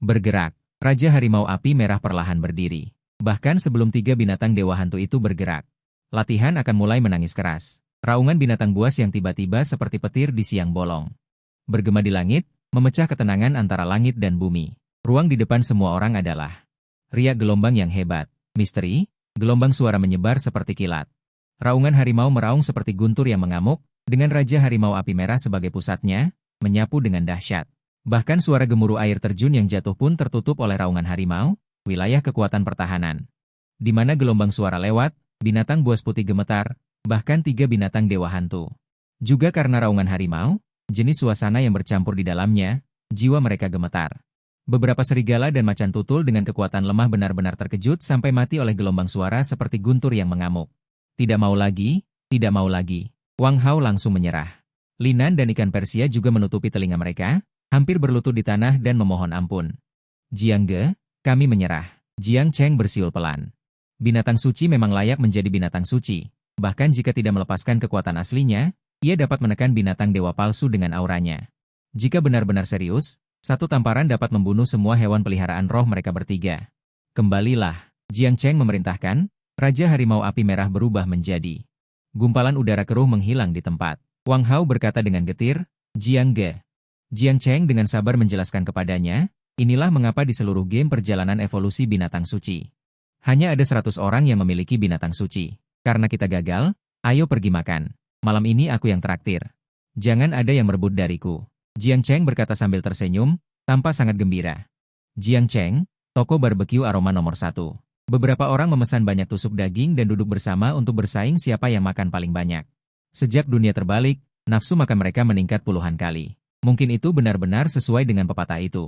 Bergerak. Raja harimau api merah perlahan berdiri. Bahkan sebelum tiga binatang dewa hantu itu bergerak, latihan akan mulai menangis keras. Raungan binatang buas yang tiba-tiba seperti petir di siang bolong. Bergema di langit, memecah ketenangan antara langit dan bumi. Ruang di depan semua orang adalah riak gelombang yang hebat. Misteri, gelombang suara menyebar seperti kilat. Raungan harimau meraung seperti guntur yang mengamuk, dengan Raja harimau api merah sebagai pusatnya, menyapu dengan dahsyat. Bahkan suara gemuruh air terjun yang jatuh pun tertutup oleh raungan harimau, wilayah kekuatan pertahanan. Di mana gelombang suara lewat, binatang buas putih gemetar, bahkan tiga binatang dewa hantu. Juga karena raungan harimau, jenis suasana yang bercampur di dalamnya, jiwa mereka gemetar. Beberapa serigala dan macan tutul dengan kekuatan lemah benar-benar terkejut sampai mati oleh gelombang suara seperti guntur yang mengamuk. Tidak mau lagi, tidak mau lagi. Wang Hao langsung menyerah. Linan dan ikan Persia juga menutupi telinga mereka, hampir berlutut di tanah dan memohon ampun. Jiang Ge, kami menyerah. Jiang Cheng bersiul pelan. Binatang suci memang layak menjadi binatang suci. Bahkan jika tidak melepaskan kekuatan aslinya, ia dapat menekan binatang dewa palsu dengan auranya. Jika benar-benar serius, satu tamparan dapat membunuh semua hewan peliharaan roh mereka bertiga. Kembalilah, Jiang Cheng memerintahkan. Raja harimau api merah berubah menjadi. Gumpalan udara keruh menghilang di tempat. Wang Hao berkata dengan getir, Jiang Ge. Jiang Cheng dengan sabar menjelaskan kepadanya, inilah mengapa di seluruh game perjalanan evolusi binatang suci. Hanya ada 100 orang yang memiliki binatang suci. Karena kita gagal, ayo pergi makan. Malam ini aku yang traktir. Jangan ada yang merebut dariku. Jiang Cheng berkata sambil tersenyum, tampak sangat gembira. Jiang Cheng, toko barbeque aroma nomor 1. Beberapa orang memesan banyak tusuk daging dan duduk bersama untuk bersaing siapa yang makan paling banyak. Sejak dunia terbalik, nafsu makan mereka meningkat puluhan kali. Mungkin itu benar-benar sesuai dengan pepatah itu.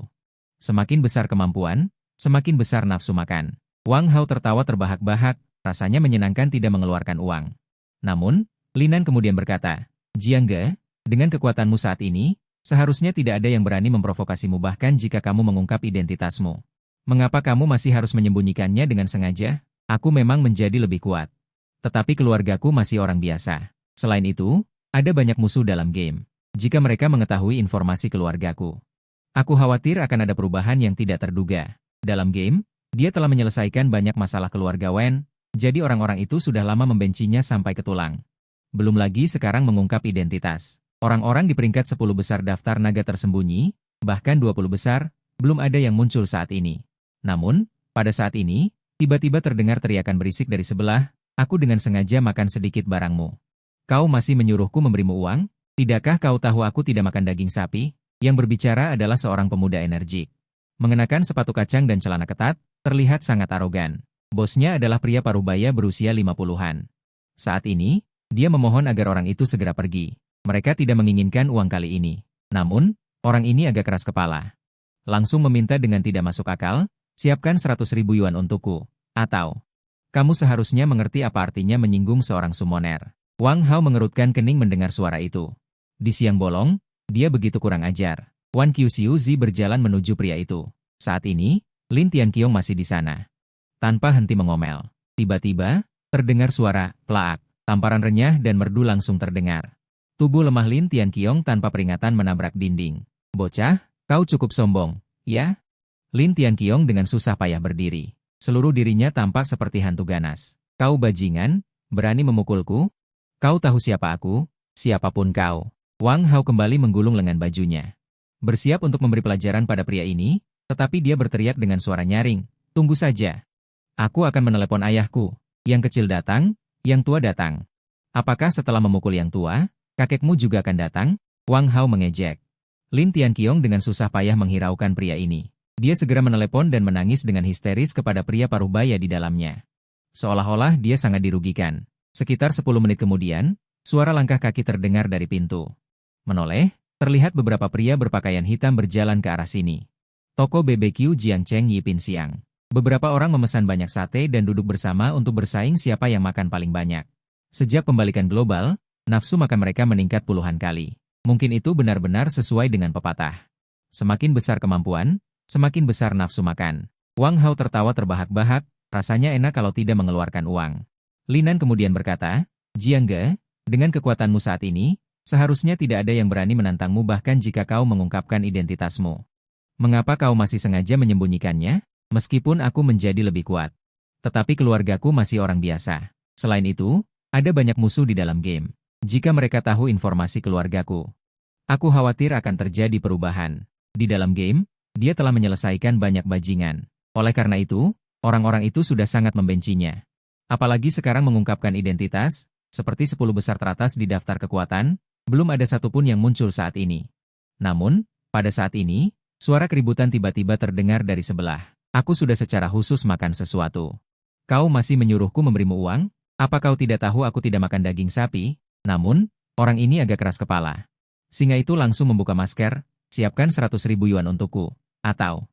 Semakin besar kemampuan, semakin besar nafsu makan. Wang Hao tertawa terbahak-bahak, rasanya menyenangkan tidak mengeluarkan uang. Namun, Linan kemudian berkata, Jiang Ge, dengan kekuatanmu saat ini, seharusnya tidak ada yang berani memprovokasimu bahkan jika kamu mengungkap identitasmu. Mengapa kamu masih harus menyembunyikannya dengan sengaja? Aku memang menjadi lebih kuat. Tetapi keluargaku masih orang biasa. Selain itu, ada banyak musuh dalam game. Jika mereka mengetahui informasi keluargaku, aku khawatir akan ada perubahan yang tidak terduga. Dalam game, dia telah menyelesaikan banyak masalah keluarga Wen, jadi orang-orang itu sudah lama membencinya sampai ke tulang. Belum lagi sekarang mengungkap identitas. Orang-orang di peringkat 10 besar daftar naga tersembunyi, bahkan 20 besar, belum ada yang muncul saat ini. Namun, pada saat ini, tiba-tiba terdengar teriakan berisik dari sebelah, aku dengan sengaja makan sedikit barangmu. Kau masih menyuruhku memberimu uang? Tidakkah kau tahu aku tidak makan daging sapi? Yang berbicara adalah seorang pemuda energik. Mengenakan sepatu kacang dan celana ketat, terlihat sangat arogan. Bosnya adalah pria parubaya berusia 50-an. Saat ini, dia memohon agar orang itu segera pergi. Mereka tidak menginginkan uang kali ini. Namun, orang ini agak keras kepala. Langsung meminta dengan tidak masuk akal, siapkan 100.000 yuan untukku. Atau, kamu seharusnya mengerti apa artinya menyinggung seorang summoner. Wang Hao mengerutkan kening mendengar suara itu. Di siang bolong, dia begitu kurang ajar. Wan Qiuxiu Zi berjalan menuju pria itu. Saat ini, Lin Tianqiong masih di sana. Tanpa henti mengomel. Tiba-tiba, terdengar suara, plaak. Tamparan renyah dan merdu langsung terdengar. Tubuh lemah Lin Tianqiong tanpa peringatan menabrak dinding. Bocah, kau cukup sombong, ya? Lin Tianqiong dengan susah payah berdiri. Seluruh dirinya tampak seperti hantu ganas. Kau bajingan, berani memukulku? Kau tahu siapa aku? Siapapun kau. Wang Hao kembali menggulung lengan bajunya. Bersiap untuk memberi pelajaran pada pria ini, tetapi dia berteriak dengan suara nyaring, tunggu saja. Aku akan menelepon ayahku. Yang kecil datang, yang tua datang. Apakah setelah memukul yang tua, kakekmu juga akan datang? Wang Hao mengejek. Lin Tianqiong dengan susah payah menghiraukan pria ini. Dia segera menelepon dan menangis dengan histeris kepada pria parubaya di dalamnya. Seolah-olah dia sangat dirugikan. Sekitar 10 menit kemudian, suara langkah kaki terdengar dari pintu. Menoleh, terlihat beberapa pria berpakaian hitam berjalan ke arah sini. Toko BBQ Jiangcheng Yipin siang. Beberapa orang memesan banyak sate dan duduk bersama untuk bersaing siapa yang makan paling banyak. Sejak pembalikan global, nafsu makan mereka meningkat puluhan kali. Mungkin itu benar-benar sesuai dengan pepatah. Semakin besar kemampuan, semakin besar nafsu makan. Wang Hao tertawa terbahak-bahak, rasanya enak kalau tidak mengeluarkan uang. Linan kemudian berkata, Jiangge, dengan kekuatanmu saat ini, seharusnya tidak ada yang berani menantangmu bahkan jika kau mengungkapkan identitasmu. Mengapa kau masih sengaja menyembunyikannya? Meskipun aku menjadi lebih kuat. Tetapi keluargaku masih orang biasa. Selain itu, ada banyak musuh di dalam game. Jika mereka tahu informasi keluargaku, aku khawatir akan terjadi perubahan. Di dalam game, dia telah menyelesaikan banyak bajingan. Oleh karena itu, orang-orang itu sudah sangat membencinya. Apalagi sekarang mengungkapkan identitas, seperti 10 besar teratas di daftar kekuatan, belum ada satupun yang muncul saat ini. Namun, pada saat ini, suara keributan tiba-tiba terdengar dari sebelah. Aku sudah secara khusus makan sesuatu. Kau masih menyuruhku memberimu uang? Apa kau tidak tahu aku tidak makan daging sapi? Namun, orang ini agak keras kepala. Singa itu langsung membuka masker, siapkan 100.000 yuan untukku. Atau,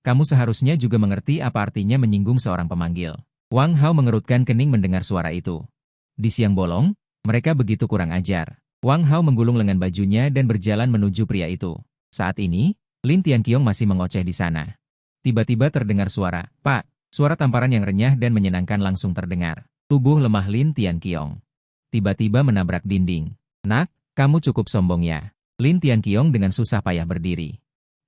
kamu seharusnya juga mengerti apa artinya menyinggung seorang pemanggil. Wang Hao mengerutkan kening mendengar suara itu. Di siang bolong, mereka begitu kurang ajar. Wang Hao menggulung lengan bajunya dan berjalan menuju pria itu. Saat ini, Lin Tianqiong masih mengoceh di sana. Tiba-tiba terdengar suara, "Pak!" Suara tamparan yang renyah dan menyenangkan langsung terdengar. Tubuh lemah Lin Tianqiong tiba-tiba menabrak dinding. "Nak, kamu cukup sombong ya." Lin Tianqiong dengan susah payah berdiri.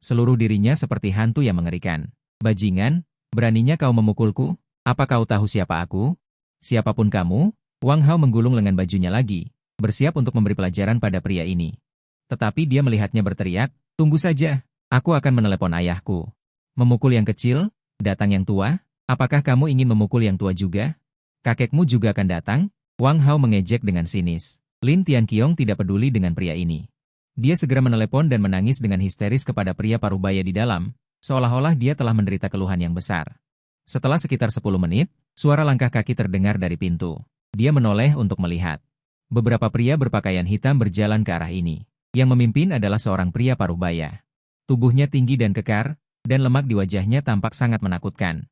Seluruh dirinya seperti hantu yang mengerikan. "Bajingan, beraninya kau memukulku? Apa kau tahu siapa aku?" "Siapapun kamu," Wang Hao menggulung lengan bajunya lagi, bersiap untuk memberi pelajaran pada pria ini. Tetapi dia melihatnya berteriak, "Tunggu saja, aku akan menelepon ayahku." "Memukul yang kecil, datang yang tua? Apakah kamu ingin memukul yang tua juga? Kakekmu juga akan datang?" Wang Hao mengejek dengan sinis. Lin Tianqiong tidak peduli dengan pria ini. Dia segera menelepon dan menangis dengan histeris kepada pria parubaya di dalam, seolah-olah dia telah menderita keluhan yang besar. Setelah sekitar 10 menit, suara langkah kaki terdengar dari pintu. Dia menoleh untuk melihat. Beberapa pria berpakaian hitam berjalan ke arah ini. Yang memimpin adalah seorang pria parubaya. Tubuhnya tinggi dan kekar, dan lemak di wajahnya tampak sangat menakutkan.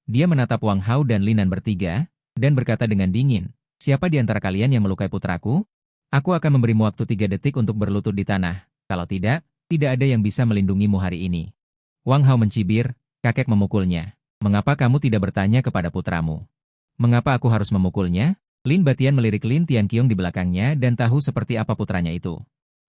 Dia menatap Wang Hao dan Linan bertiga, dan berkata dengan dingin, "Siapa di antara kalian yang melukai putraku? Aku akan memberimu waktu 3 detik untuk berlutut di tanah. Kalau tidak, tidak ada yang bisa melindungimu hari ini." Wang Hao mencibir, "Kakek memukulnya. Mengapa kamu tidak bertanya kepada putramu?" "Mengapa aku harus memukulnya?" Lin Batian melirik Lin Tianqiong di belakangnya dan tahu seperti apa putranya itu.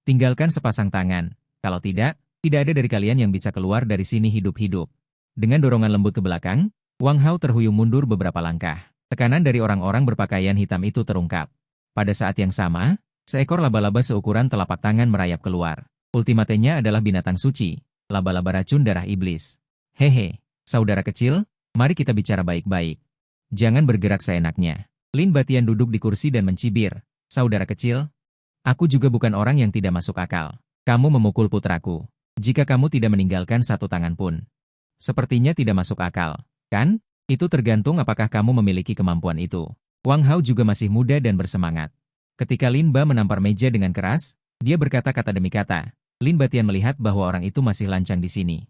"Tinggalkan sepasang tangan. Kalau tidak, tidak ada dari kalian yang bisa keluar dari sini hidup-hidup." Dengan dorongan lembut ke belakang, Wang Hao terhuyung mundur beberapa langkah. Tekanan dari orang-orang berpakaian hitam itu terungkap. Pada saat yang sama, seekor laba-laba seukuran telapak tangan merayap keluar. Ultimatenya adalah binatang suci, laba-laba racun darah iblis. "Hehe, saudara kecil, mari kita bicara baik-baik. Jangan bergerak seenaknya." Lin Batian duduk di kursi dan mencibir, "Saudara kecil, aku juga bukan orang yang tidak masuk akal. Kamu memukul putraku. Jika kamu tidak meninggalkan satu tangan pun. Sepertinya tidak masuk akal, kan? Itu tergantung apakah kamu memiliki kemampuan itu." Wang Hao juga masih muda dan bersemangat. Ketika Lin Ba menampar meja dengan keras, dia berkata kata demi kata. Lin Batian melihat bahwa orang itu masih lancang di sini.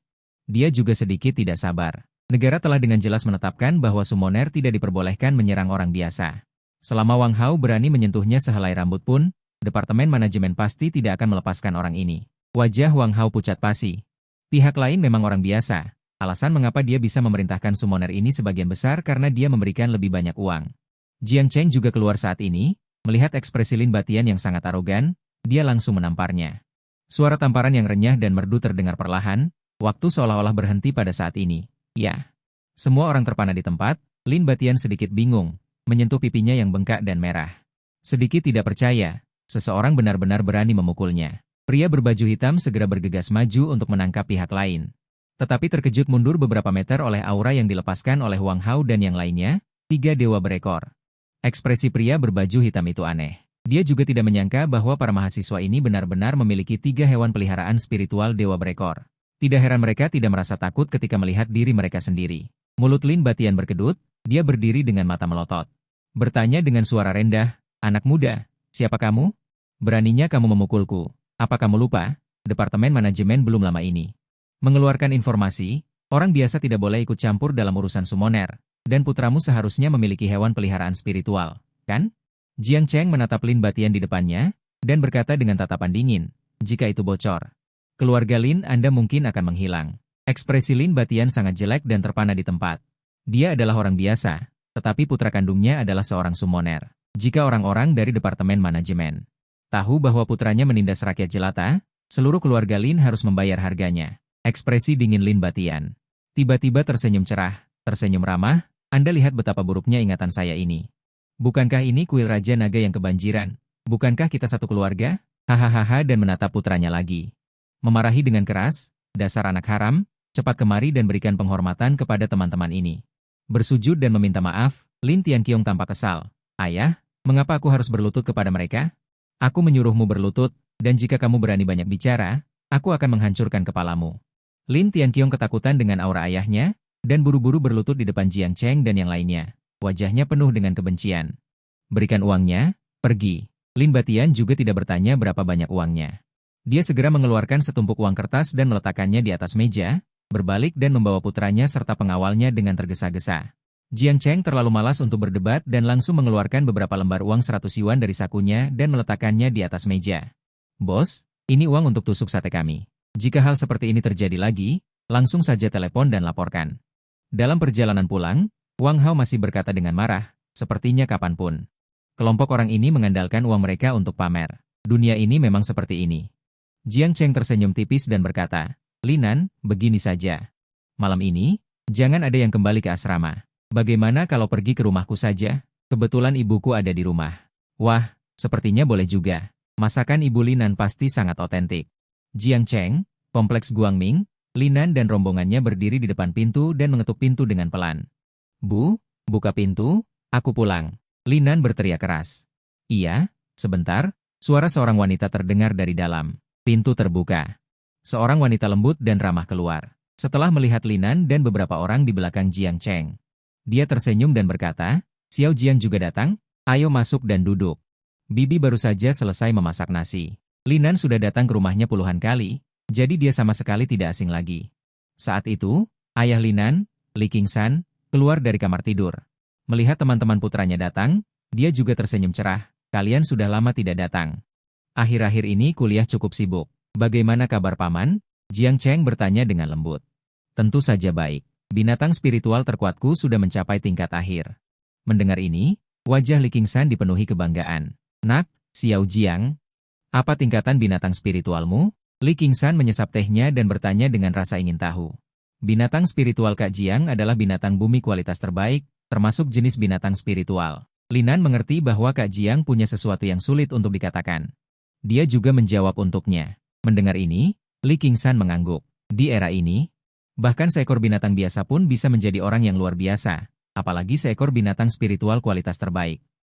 Dia juga sedikit tidak sabar. Negara telah dengan jelas menetapkan bahwa summoner tidak diperbolehkan menyerang orang biasa. Selama Wang Hao berani menyentuhnya sehelai rambut pun, Departemen Manajemen pasti tidak akan melepaskan orang ini. Wajah Wang Hao pucat pasi. Pihak lain memang orang biasa. Alasan mengapa dia bisa memerintahkan summoner ini sebagian besar karena dia memberikan lebih banyak uang. Jiang Cheng juga keluar saat ini, melihat ekspresi Lin Batian yang sangat arogan, dia langsung menamparnya. Suara tamparan yang renyah dan merdu terdengar perlahan, waktu seolah-olah berhenti pada saat ini. Ya. Semua orang terpana di tempat, Lin Batian sedikit bingung, menyentuh pipinya yang bengkak dan merah. Sedikit tidak percaya, seseorang benar-benar berani memukulnya. Pria berbaju hitam segera bergegas maju untuk menangkap pihak lain. Tetapi terkejut mundur beberapa meter oleh aura yang dilepaskan oleh Wang Hao dan yang lainnya, 3 dewa berekor. Ekspresi pria berbaju hitam itu aneh. Dia juga tidak menyangka bahwa para mahasiswa ini benar-benar memiliki 3 hewan peliharaan spiritual dewa berekor. Tidak heran mereka tidak merasa takut ketika melihat diri mereka sendiri. Mulut Lin Batian berkedut, dia berdiri dengan mata melotot. Bertanya dengan suara rendah, "Anak muda, siapa kamu? Beraninya kamu memukulku. Apa kamu lupa? Departemen Manajemen belum lama ini Mengeluarkan informasi, orang biasa tidak boleh ikut campur dalam urusan summoner, dan putramu seharusnya memiliki hewan peliharaan spiritual, kan? Jiang Cheng menatap Lin Batian di depannya, dan berkata dengan tatapan dingin, jika itu bocor, keluarga Lin Anda mungkin akan menghilang. Ekspresi Lin Batian sangat jelek dan terpana di tempat. Dia adalah orang biasa, tetapi putra kandungnya adalah seorang summoner. Jika orang-orang dari Departemen Manajemen tahu bahwa putranya menindas rakyat jelata, seluruh keluarga Lin harus membayar harganya. Ekspresi dingin Lin Batian tiba-tiba tersenyum cerah, tersenyum ramah. Anda lihat betapa buruknya ingatan saya ini. Bukankah ini kuil Raja Naga yang kebanjiran? Bukankah kita satu keluarga? Hahaha dan menatap putranya lagi. Memarahi dengan keras, dasar anak haram, cepat kemari dan berikan penghormatan kepada teman-teman ini. Bersujud dan meminta maaf, Lin Tianqiong tampak kesal. Ayah, mengapa aku harus berlutut kepada mereka? Aku menyuruhmu berlutut, dan jika kamu berani banyak bicara, aku akan menghancurkan kepalamu. Lin Tianqiong ketakutan dengan aura ayahnya, dan buru-buru berlutut di depan Jiang Cheng dan yang lainnya. Wajahnya penuh dengan kebencian. Berikan uangnya, pergi. Lin Batian juga tidak bertanya berapa banyak uangnya. Dia segera mengeluarkan setumpuk uang kertas dan meletakkannya di atas meja, berbalik dan membawa putranya serta pengawalnya dengan tergesa-gesa. Jiang Cheng terlalu malas untuk berdebat dan langsung mengeluarkan beberapa lembar uang 100 yuan dari sakunya dan meletakkannya di atas meja. Bos, ini uang untuk tusuk sate kami. Jika hal seperti ini terjadi lagi, langsung saja telepon dan laporkan. Dalam perjalanan pulang, Wang Hao masih berkata dengan marah, sepertinya kapanpun. Kelompok orang ini mengandalkan uang mereka untuk pamer. Dunia ini memang seperti ini. Jiang Cheng tersenyum tipis dan berkata, Linan, begini saja. Malam ini, jangan ada yang kembali ke asrama. Bagaimana kalau pergi ke rumahku saja? Kebetulan ibuku ada di rumah. Wah, sepertinya boleh juga. Masakan ibu Linan pasti sangat otentik. Jiang Cheng, Kompleks Guangming, Linan dan rombongannya berdiri di depan pintu dan mengetuk pintu dengan pelan. Bu, buka pintu, aku pulang. Linan berteriak keras. Iya, sebentar, suara seorang wanita terdengar dari dalam. Pintu terbuka. Seorang wanita lembut dan ramah keluar. Setelah melihat Linan dan beberapa orang di belakang Jiang Cheng. Dia tersenyum dan berkata, Xiao Jiang juga datang? Ayo masuk dan duduk. Bibi baru saja selesai memasak nasi. Linan sudah datang ke rumahnya puluhan kali, jadi dia sama sekali tidak asing lagi. Saat itu, ayah Linan, Li Qingsan, keluar dari kamar tidur. Melihat teman-teman putranya datang, dia juga tersenyum cerah. Kalian sudah lama tidak datang. Akhir-akhir ini kuliah cukup sibuk. Bagaimana kabar paman? Jiang Cheng bertanya dengan lembut. Tentu saja baik. Binatang spiritual terkuatku sudah mencapai tingkat akhir. Mendengar ini, wajah Li Qingsan dipenuhi kebanggaan. Nak, Xiao Jiang, apa tingkatan binatang spiritualmu? Li Qingsan menyesap tehnya dan bertanya dengan rasa ingin tahu. Binatang spiritual Kak Jiang adalah binatang bumi kualitas terbaik, termasuk jenis binatang spiritual. Linan mengerti bahwa Kak Jiang punya sesuatu yang sulit untuk dikatakan. Dia juga menjawab untuknya. Mendengar ini, Li Qingsan mengangguk. Di era ini, bahkan seekor binatang biasa pun bisa menjadi orang yang luar biasa, apalagi seekor binatang spiritual kualitas terbaik.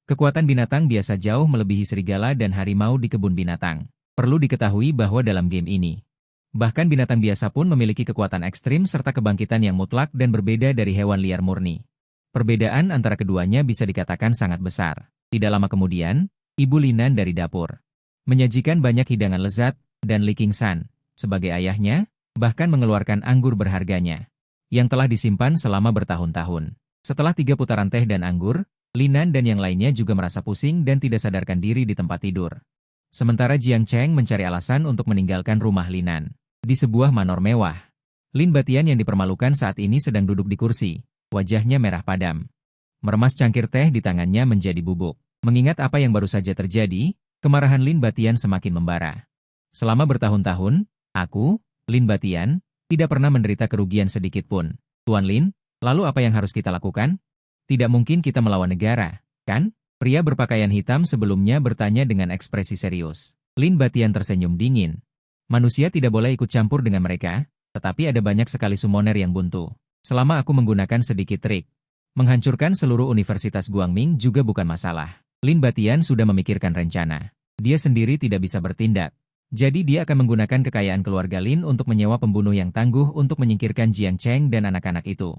Kekuatan binatang biasa jauh melebihi serigala dan harimau di kebun binatang. Perlu diketahui bahwa dalam game ini, bahkan binatang biasa pun memiliki kekuatan ekstrim serta kebangkitan yang mutlak dan berbeda dari hewan liar murni. Perbedaan antara keduanya bisa dikatakan sangat besar. Tidak lama kemudian, Ibu Linan dari dapur menyajikan banyak hidangan lezat, dan Li Qingsan, sebagai ayahnya, bahkan mengeluarkan anggur berharganya, yang telah disimpan selama bertahun-tahun. Setelah 3 putaran teh dan anggur, Linan dan yang lainnya juga merasa pusing dan tidak sadarkan diri di tempat tidur. Sementara Jiang Cheng mencari alasan untuk meninggalkan rumah Linan. Di sebuah manor mewah, Lin Batian yang dipermalukan saat ini sedang duduk di kursi, wajahnya merah padam. Meremas cangkir teh di tangannya menjadi bubuk. Mengingat apa yang baru saja terjadi, kemarahan Lin Batian semakin membara. Selama bertahun-tahun, aku, Lin Batian, tidak pernah menderita kerugian sedikit pun. Tuan Lin, lalu apa yang harus kita lakukan? Tidak mungkin kita melawan negara, kan? Pria berpakaian hitam sebelumnya bertanya dengan ekspresi serius. Lin Batian tersenyum dingin. Manusia tidak boleh ikut campur dengan mereka, tetapi ada banyak sekali summoner yang buntu. Selama aku menggunakan sedikit trik, menghancurkan seluruh Universitas Guangming juga bukan masalah. Lin Batian sudah memikirkan rencana. Dia sendiri tidak bisa bertindak. Jadi dia akan menggunakan kekayaan keluarga Lin untuk menyewa pembunuh yang tangguh untuk menyingkirkan Jiang Cheng dan anak-anak itu.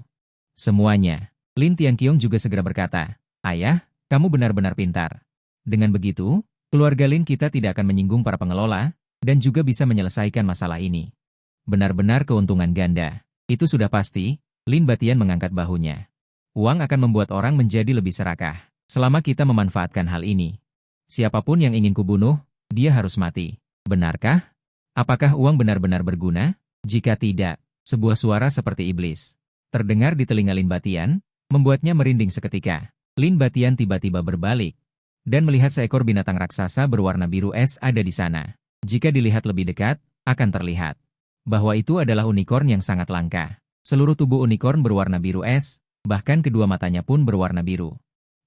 Semuanya. Lin Tianqiong juga segera berkata, Ayah, kamu benar-benar pintar. Dengan begitu, keluarga Lin kita tidak akan menyinggung para pengelola, dan juga bisa menyelesaikan masalah ini. Benar-benar keuntungan ganda. Itu sudah pasti, Lin Batian mengangkat bahunya. Uang akan membuat orang menjadi lebih serakah. Selama kita memanfaatkan hal ini. Siapapun yang ingin kubunuh, dia harus mati. Benarkah? Apakah uang benar-benar berguna? Jika tidak, sebuah suara seperti iblis terdengar di telinga Lin Batian, membuatnya merinding seketika. Lin Batian tiba-tiba berbalik dan melihat seekor binatang raksasa berwarna biru es ada di sana. Jika dilihat lebih dekat, akan terlihat bahwa itu adalah unicorn yang sangat langka. Seluruh tubuh unicorn berwarna biru es, bahkan kedua matanya pun berwarna biru.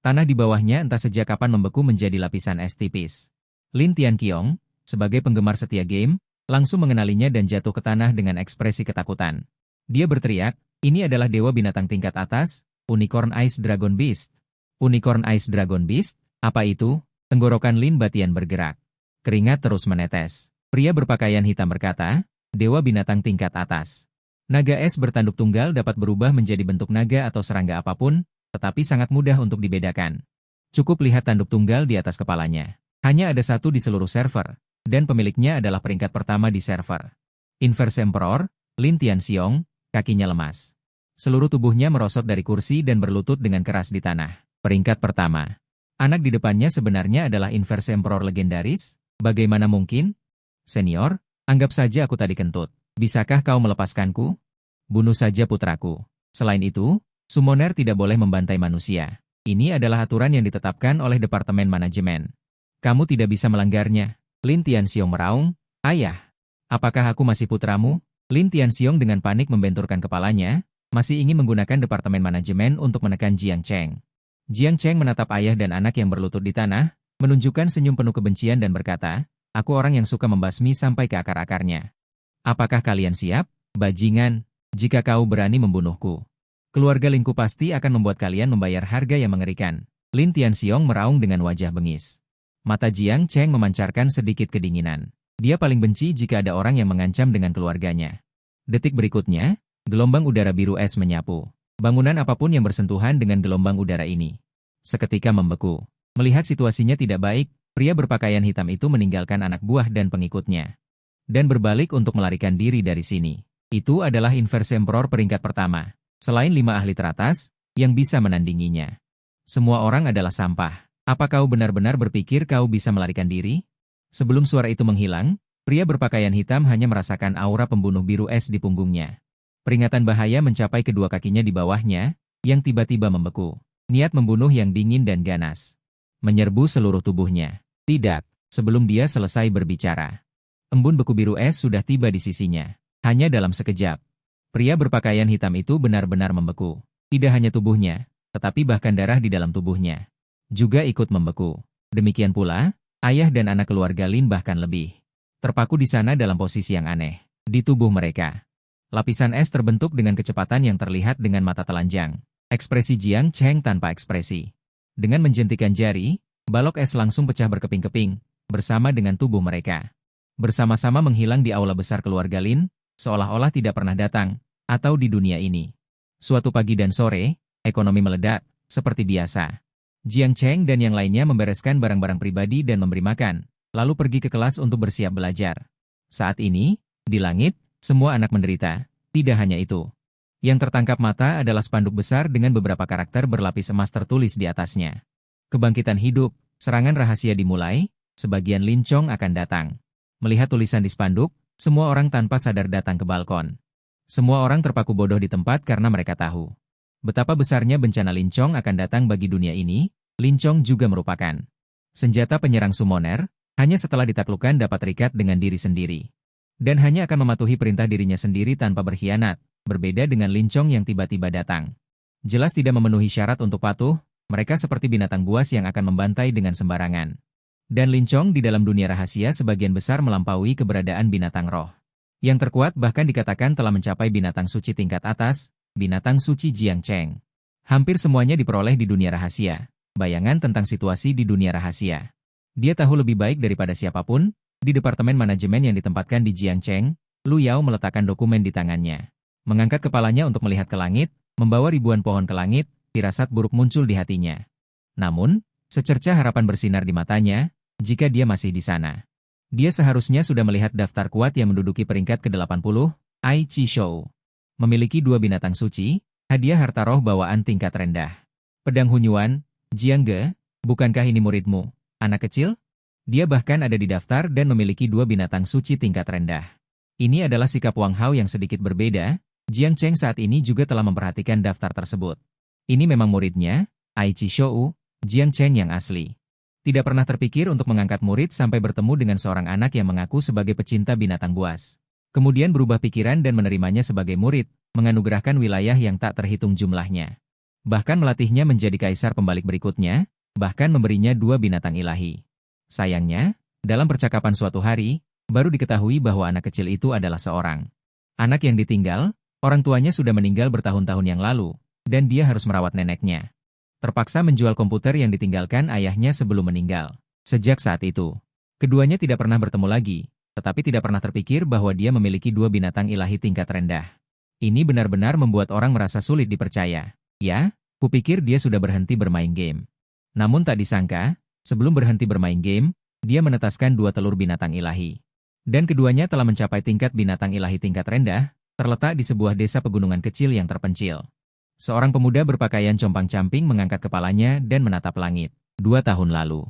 Tanah di bawahnya entah sejak kapan membeku menjadi lapisan es tipis. Lin Tianqiong, sebagai penggemar setia game, langsung mengenalinya dan jatuh ke tanah dengan ekspresi ketakutan. Dia berteriak, ini adalah dewa binatang tingkat atas, Unicorn Ice Dragon Beast. Unicorn Ice Dragon Beast? Apa itu? Tenggorokan Lin Batian bergerak. Keringat terus menetes. Pria berpakaian hitam berkata, dewa binatang tingkat atas. Naga es bertanduk tunggal dapat berubah menjadi bentuk naga atau serangga apapun, tetapi sangat mudah untuk dibedakan. Cukup lihat tanduk tunggal di atas kepalanya. Hanya ada satu di seluruh server, dan pemiliknya adalah peringkat pertama di server. Inverse Emperor, Lin Tianqiong, kakinya lemas. Seluruh tubuhnya merosot dari kursi dan berlutut dengan keras di tanah. Peringkat pertama. Anak di depannya sebenarnya adalah Inverse Emperor legendaris? Bagaimana mungkin? Senior, anggap saja aku tadi kentut. Bisakah kau melepaskanku? Bunuh saja putraku. Selain itu, summoner tidak boleh membantai manusia. Ini adalah aturan yang ditetapkan oleh Departemen Manajemen. Kamu tidak bisa melanggarnya. Lin Tianqiong meraung, ayah. Apakah aku masih putramu? Lin Tianqiong dengan panik membenturkan kepalanya, masih ingin menggunakan Departemen Manajemen untuk menekan Jiang Cheng. Jiang Cheng menatap ayah dan anak yang berlutut di tanah, menunjukkan senyum penuh kebencian dan berkata, aku orang yang suka membasmi sampai ke akar-akarnya. Apakah kalian siap? Bajingan, jika kau berani membunuhku. Keluarga Linku pasti akan membuat kalian membayar harga yang mengerikan. Lin Tianqiong meraung dengan wajah bengis. Mata Jiang Cheng memancarkan sedikit kedinginan. Dia paling benci jika ada orang yang mengancam dengan keluarganya. Detik berikutnya, gelombang udara biru es menyapu. Bangunan apapun yang bersentuhan dengan gelombang udara ini seketika membeku. Melihat situasinya tidak baik, pria berpakaian hitam itu meninggalkan anak buah dan pengikutnya dan berbalik untuk melarikan diri dari sini. Itu adalah Inverse Emperor peringkat pertama, selain 5 ahli teratas yang bisa menandinginya. Semua orang adalah sampah. Apa kau benar-benar berpikir kau bisa melarikan diri? Sebelum suara itu menghilang, pria berpakaian hitam hanya merasakan aura pembunuh biru es di punggungnya. Peringatan bahaya mencapai kedua kakinya di bawahnya, yang tiba-tiba membeku. Niat membunuh yang dingin dan ganas. Menyerbu seluruh tubuhnya. Tidak, sebelum dia selesai berbicara. Embun beku biru es sudah tiba di sisinya. Hanya dalam sekejap. Pria berpakaian hitam itu benar-benar membeku. Tidak hanya tubuhnya, tetapi bahkan darah di dalam tubuhnya juga ikut membeku. Demikian pula, ayah dan anak keluarga Lin bahkan lebih terpaku di sana dalam posisi yang aneh. Di tubuh mereka, lapisan es terbentuk dengan kecepatan yang terlihat dengan mata telanjang. Ekspresi Jiang Cheng tanpa ekspresi. Dengan menjentikan jari, balok es langsung pecah berkeping-keping, bersama dengan tubuh mereka. Bersama-sama menghilang di aula besar keluarga Lin, seolah-olah tidak pernah datang, atau di dunia ini. Suatu pagi dan sore, ekonomi meledak, seperti biasa. Jiang Cheng dan yang lainnya membereskan barang-barang pribadi dan memberi makan, lalu pergi ke kelas untuk bersiap belajar. Saat ini, di langit, semua anak menderita. Tidak hanya itu. Yang tertangkap mata adalah spanduk besar dengan beberapa karakter berlapis emas tertulis di atasnya. Kebangkitan hidup, serangan rahasia dimulai, sebagian lincong akan datang. Melihat tulisan di spanduk, semua orang tanpa sadar datang ke balkon. Semua orang terpaku bodoh di tempat karena mereka tahu betapa besarnya bencana lincong akan datang bagi dunia ini. Lincong juga merupakan senjata penyerang summoner, hanya setelah ditaklukkan dapat terikat dengan diri sendiri. Dan hanya akan mematuhi perintah dirinya sendiri tanpa berkhianat, berbeda dengan lincong yang tiba-tiba datang. Jelas tidak memenuhi syarat untuk patuh, mereka seperti binatang buas yang akan membantai dengan sembarangan. Dan lincong di dalam dunia rahasia sebagian besar melampaui keberadaan binatang roh. Yang terkuat bahkan dikatakan telah mencapai binatang suci tingkat atas, binatang suci Jiang Cheng. Hampir semuanya diperoleh di dunia rahasia. Bayangan tentang situasi di dunia rahasia. Dia tahu lebih baik daripada siapapun, di Departemen Manajemen yang ditempatkan di Jiang Cheng, Lu Yao meletakkan dokumen di tangannya. Mengangkat kepalanya untuk melihat ke langit, membawa ribuan pohon ke langit, firasat buruk muncul di hatinya. Namun, secercah harapan bersinar di matanya, jika dia masih di sana. Dia seharusnya sudah melihat daftar kuat yang menduduki peringkat ke-80, Ai Chi Shou. Memiliki 2 binatang suci, hadiah harta roh bawaan tingkat rendah. Pedang Hunyuan, Jiang Ge, bukankah ini muridmu, anak kecil? Dia bahkan ada di daftar dan memiliki 2 binatang suci tingkat rendah. Ini adalah sikap Wang Hao yang sedikit berbeda. Jiang Cheng saat ini juga telah memperhatikan daftar tersebut. Ini memang muridnya, Ai Chi Shou, Jiang Cheng yang asli. Tidak pernah terpikir untuk mengangkat murid sampai bertemu dengan seorang anak yang mengaku sebagai pecinta binatang buas. Kemudian berubah pikiran dan menerimanya sebagai murid, menganugerahkan wilayah yang tak terhitung jumlahnya. Bahkan melatihnya menjadi kaisar pembalik berikutnya, bahkan memberinya 2 binatang ilahi. Sayangnya, dalam percakapan suatu hari, baru diketahui bahwa anak kecil itu adalah seorang anak yang ditinggal, orang tuanya sudah meninggal bertahun-tahun yang lalu, dan dia harus merawat neneknya. Terpaksa menjual komputer yang ditinggalkan ayahnya sebelum meninggal. Sejak saat itu, keduanya tidak pernah bertemu lagi, tetapi tidak pernah terpikir bahwa dia memiliki 2 binatang ilahi tingkat rendah. Ini benar-benar membuat orang merasa sulit dipercaya. Ya, kupikir dia sudah berhenti bermain game. Namun tak disangka, sebelum berhenti bermain game, dia menetaskan 2 telur binatang ilahi. Dan keduanya telah mencapai tingkat binatang ilahi tingkat rendah, terletak di sebuah desa pegunungan kecil yang terpencil. Seorang pemuda berpakaian compang-camping mengangkat kepalanya dan menatap langit. 2 tahun lalu.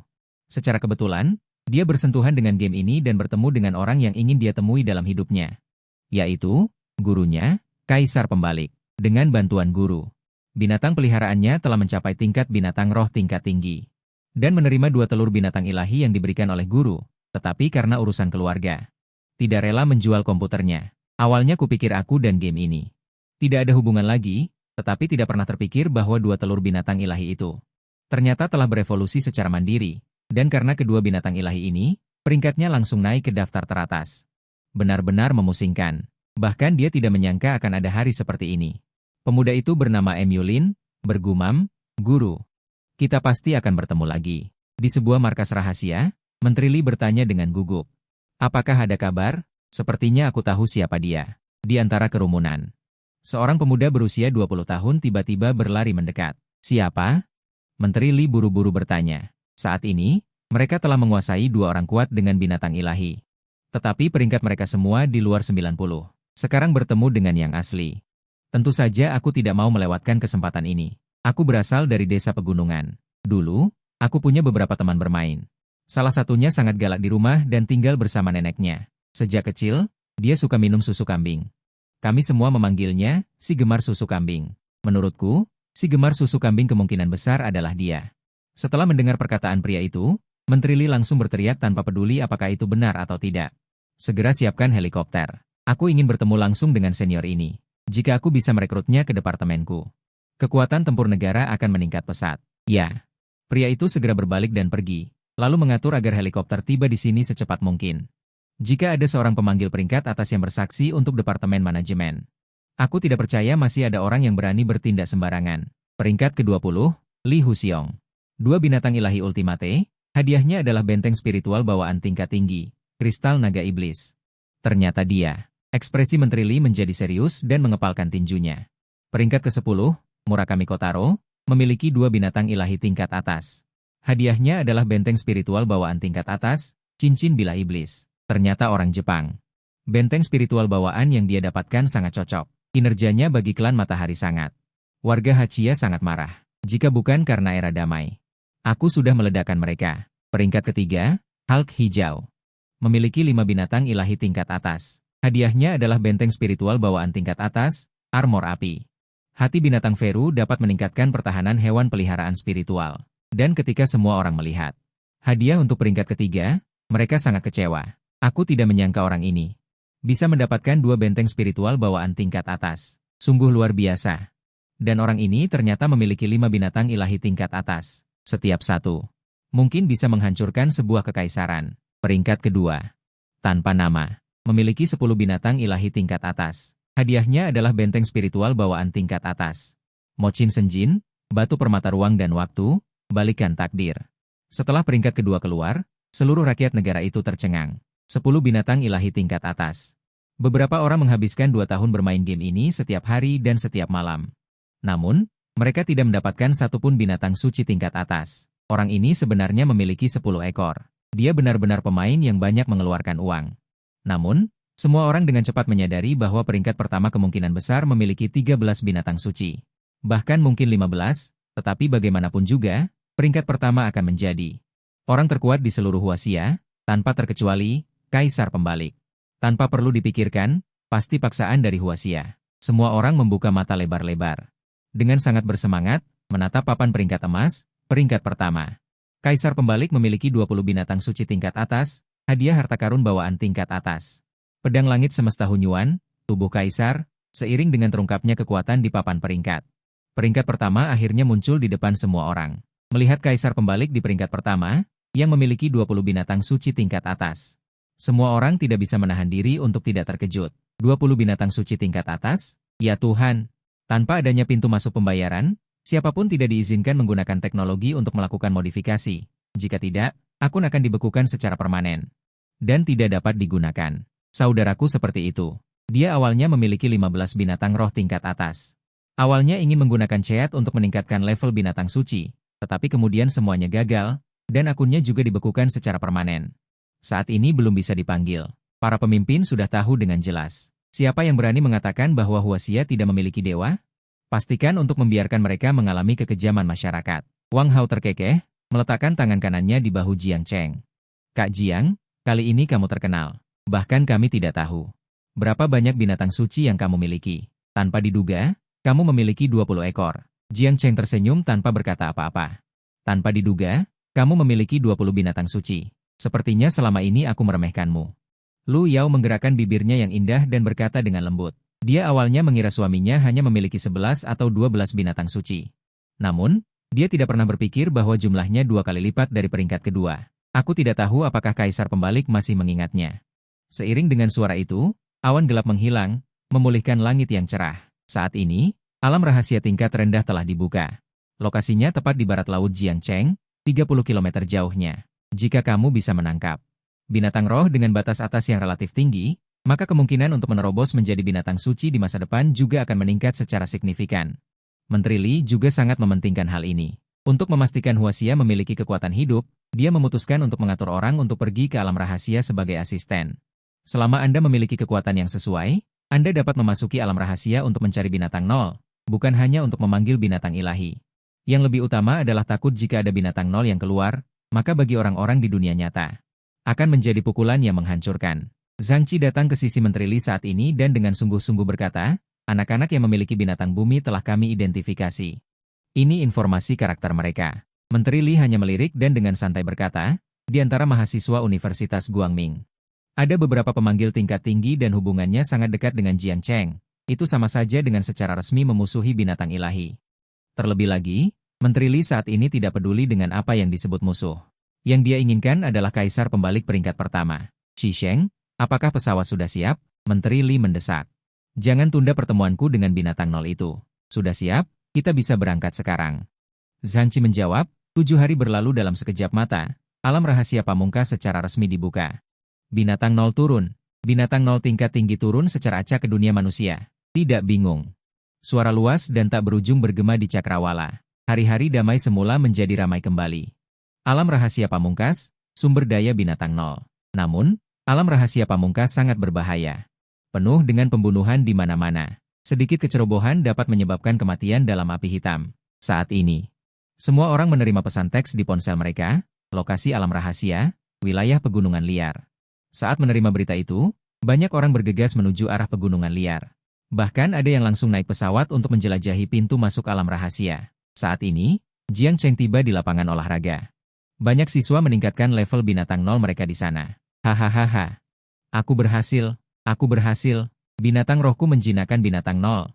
Secara kebetulan, dia bersentuhan dengan game ini dan bertemu dengan orang yang ingin dia temui dalam hidupnya. Yaitu, gurunya, Kaisar Pembalik. Dengan bantuan guru, binatang peliharaannya telah mencapai tingkat binatang roh tingkat tinggi. Dan menerima 2 telur binatang ilahi yang diberikan oleh guru, tetapi karena urusan keluarga, tidak rela menjual komputernya. Awalnya kupikir aku dan game ini tidak ada hubungan lagi, tetapi tidak pernah terpikir bahwa 2 telur binatang ilahi itu ternyata telah berevolusi secara mandiri. Dan karena kedua binatang ilahi ini, peringkatnya langsung naik ke daftar teratas. Benar-benar memusingkan. Bahkan dia tidak menyangka akan ada hari seperti ini. Pemuda itu bernama M. Yulin, bergumam, "Guru, kita pasti akan bertemu lagi." Di sebuah markas rahasia, Menteri Li bertanya dengan gugup. "Apakah ada kabar? Sepertinya aku tahu siapa dia." Di antara kerumunan, seorang pemuda berusia 20 tahun tiba-tiba berlari mendekat. "Siapa?" Menteri Li buru-buru bertanya. Saat ini, mereka telah menguasai 2 orang kuat dengan binatang ilahi. Tetapi peringkat mereka semua di luar 90. Sekarang bertemu dengan yang asli. Tentu saja aku tidak mau melewatkan kesempatan ini. Aku berasal dari desa pegunungan. Dulu, aku punya beberapa teman bermain. Salah satunya sangat galak di rumah dan tinggal bersama neneknya. Sejak kecil, dia suka minum susu kambing. Kami semua memanggilnya si gemar susu kambing. Menurutku, si gemar susu kambing kemungkinan besar adalah dia. Setelah mendengar perkataan pria itu, Menteri Li langsung berteriak tanpa peduli apakah itu benar atau tidak. "Segera siapkan helikopter. Aku ingin bertemu langsung dengan senior ini. Jika aku bisa merekrutnya ke departemenku, kekuatan tempur negara akan meningkat pesat." Ya. Pria itu segera berbalik dan pergi, lalu mengatur agar helikopter tiba di sini secepat mungkin. Jika ada seorang pemanggil peringkat atas yang bersaksi untuk departemen manajemen, aku tidak percaya masih ada orang yang berani bertindak sembarangan. Peringkat ke-20, Li Huxiong. 2 binatang ilahi ultimate, hadiahnya adalah benteng spiritual bawaan tingkat tinggi, kristal naga iblis. Ternyata dia. Ekspresi Menteri Li menjadi serius dan mengepalkan tinjunya. Peringkat ke-10, Murakami Kotaro, memiliki 2 binatang ilahi tingkat atas. Hadiahnya adalah benteng spiritual bawaan tingkat atas, cincin bila iblis. Ternyata orang Jepang. Benteng spiritual bawaan yang dia dapatkan sangat cocok. Kinerjanya bagi klan Matahari sangat. Warga Hachiya sangat marah. Jika bukan karena era damai, aku sudah meledakkan mereka. Peringkat ke-3, Hulk Hijau. Memiliki 5 binatang ilahi tingkat atas. Hadiahnya adalah benteng spiritual bawaan tingkat atas, armor api. Hati binatang Veru dapat meningkatkan pertahanan hewan peliharaan spiritual. Dan ketika semua orang melihat hadiah untuk peringkat ke-3, mereka sangat kecewa. Aku tidak menyangka orang ini bisa mendapatkan 2 benteng spiritual bawaan tingkat atas. Sungguh luar biasa. Dan orang ini ternyata memiliki 5 binatang ilahi tingkat atas. Setiap satu mungkin bisa menghancurkan sebuah kekaisaran. Peringkat kedua, tanpa nama, memiliki 10 binatang ilahi tingkat atas. Hadiahnya adalah benteng spiritual bawaan tingkat atas. Mochin Senjin, batu permata ruang dan waktu, balikan takdir. Setelah peringkat kedua keluar, seluruh rakyat negara itu tercengang. 10 binatang ilahi tingkat atas. Beberapa orang menghabiskan 2 tahun bermain game ini setiap hari dan setiap malam. Namun, mereka tidak mendapatkan satupun binatang suci tingkat atas. Orang ini sebenarnya memiliki 10 ekor. Dia benar-benar pemain yang banyak mengeluarkan uang. Namun, Semua orang dengan cepat menyadari bahwa peringkat pertama kemungkinan besar memiliki 13 binatang suci. Bahkan mungkin 15, tetapi bagaimanapun juga, peringkat pertama akan menjadi orang terkuat di seluruh Huaxia, tanpa terkecuali Kaisar Pembalik. Tanpa perlu dipikirkan, pasti paksaan dari Huaxia. Semua orang membuka mata lebar-lebar. Dengan sangat bersemangat, menatap papan peringkat emas, peringkat pertama. Kaisar Pembalik memiliki 20 binatang suci tingkat atas, hadiah harta karun bawaan tingkat atas. Pedang langit semesta Hunyuan, tubuh Kaisar, seiring dengan terungkapnya kekuatan di papan peringkat. Peringkat pertama akhirnya muncul di depan semua orang. Melihat Kaisar Pembalik di peringkat pertama, yang memiliki 20 binatang suci tingkat atas. Semua orang tidak bisa menahan diri untuk tidak terkejut. 20 binatang suci tingkat atas? Ya Tuhan! Tanpa adanya pintu masuk pembayaran, siapapun tidak diizinkan menggunakan teknologi untuk melakukan modifikasi. Jika tidak, akun akan dibekukan secara permanen. Dan tidak dapat digunakan. Saudaraku seperti itu. Dia awalnya memiliki 15 binatang roh tingkat atas. Awalnya ingin menggunakan Ceat untuk meningkatkan level binatang suci, tetapi kemudian semuanya gagal, dan akunnya juga dibekukan secara permanen. Saat ini belum bisa dipanggil. Para pemimpin sudah tahu dengan jelas. Siapa yang berani mengatakan bahwa Huaxia tidak memiliki dewa? Pastikan untuk membiarkan mereka mengalami kekejaman masyarakat. Wang Hao terkekeh, meletakkan tangan kanannya di bahu Jiang Cheng. Kak Jiang, kali ini kamu terkenal. Bahkan kami tidak tahu. Berapa banyak binatang suci yang kamu miliki? Tanpa diduga, kamu memiliki 20 ekor. Jiang Cheng tersenyum tanpa berkata apa-apa. Tanpa diduga, kamu memiliki 20 binatang suci. Sepertinya selama ini aku meremehkanmu. Lu Yao menggerakkan bibirnya yang indah dan berkata dengan lembut. Dia awalnya mengira suaminya hanya memiliki 11 atau 12 binatang suci. Namun, dia tidak pernah berpikir bahwa jumlahnya 2 kali lipat dari peringkat kedua. Aku tidak tahu apakah Kaisar Pembalik masih mengingatnya. Seiring dengan suara itu, awan gelap menghilang, memulihkan langit yang cerah. Saat ini, alam rahasia tingkat rendah telah dibuka. Lokasinya tepat di barat laut Jiang Cheng, 30 km jauhnya. Jika kamu bisa menangkap binatang roh dengan batas atas yang relatif tinggi, maka kemungkinan untuk menerobos menjadi binatang suci di masa depan juga akan meningkat secara signifikan. Menteri Li juga sangat mementingkan hal ini. Untuk memastikan Huaxia memiliki kekuatan hidup, dia memutuskan untuk mengatur orang untuk pergi ke alam rahasia sebagai asisten. Selama Anda memiliki kekuatan yang sesuai, Anda dapat memasuki alam rahasia untuk mencari binatang nol, bukan hanya untuk memanggil binatang ilahi. Yang lebih utama adalah takut jika ada binatang nol yang keluar, maka bagi orang-orang di dunia nyata, akan menjadi pukulan yang menghancurkan. Zhang Qi datang ke sisi Menteri Li saat ini dan dengan sungguh-sungguh berkata, anak-anak yang memiliki binatang bumi telah kami identifikasi. Ini informasi karakter mereka. Menteri Li hanya melirik dan dengan santai berkata, di antara mahasiswa Universitas Guangming. Ada beberapa pemanggil tingkat tinggi dan hubungannya sangat dekat dengan Jiang Cheng. Itu sama saja dengan secara resmi memusuhi binatang ilahi. Terlebih lagi, Menteri Li saat ini tidak peduli dengan apa yang disebut musuh. Yang dia inginkan adalah Kaisar Pembalik peringkat pertama. Xi Sheng, apakah pesawat sudah siap? Menteri Li mendesak. Jangan tunda pertemuanku dengan binatang nol itu. Sudah siap? Kita bisa berangkat sekarang. Zhang Qi menjawab, 7 hari berlalu dalam sekejap mata, alam rahasia pamungkas secara resmi dibuka. Binatang nol turun. Binatang nol tingkat tinggi turun secara acak ke dunia manusia. Tidak bingung. Suara luas dan tak berujung bergema di Cakrawala. Hari-hari damai semula menjadi ramai kembali. Alam rahasia pamungkas, sumber daya binatang nol. Namun, alam rahasia pamungkas sangat berbahaya. Penuh dengan pembunuhan di mana-mana. Sedikit kecerobohan dapat menyebabkan kematian dalam api hitam. Saat ini, semua orang menerima pesan teks di ponsel mereka, lokasi alam rahasia, wilayah pegunungan liar. Saat menerima berita itu, banyak orang bergegas menuju arah pegunungan liar. Bahkan ada yang langsung naik pesawat untuk menjelajahi pintu masuk alam rahasia. Saat ini, Jiang Cheng tiba di lapangan olahraga. Banyak siswa meningkatkan level binatang nol mereka di sana. Hahaha. Aku berhasil, binatang rohku menjinakkan binatang nol.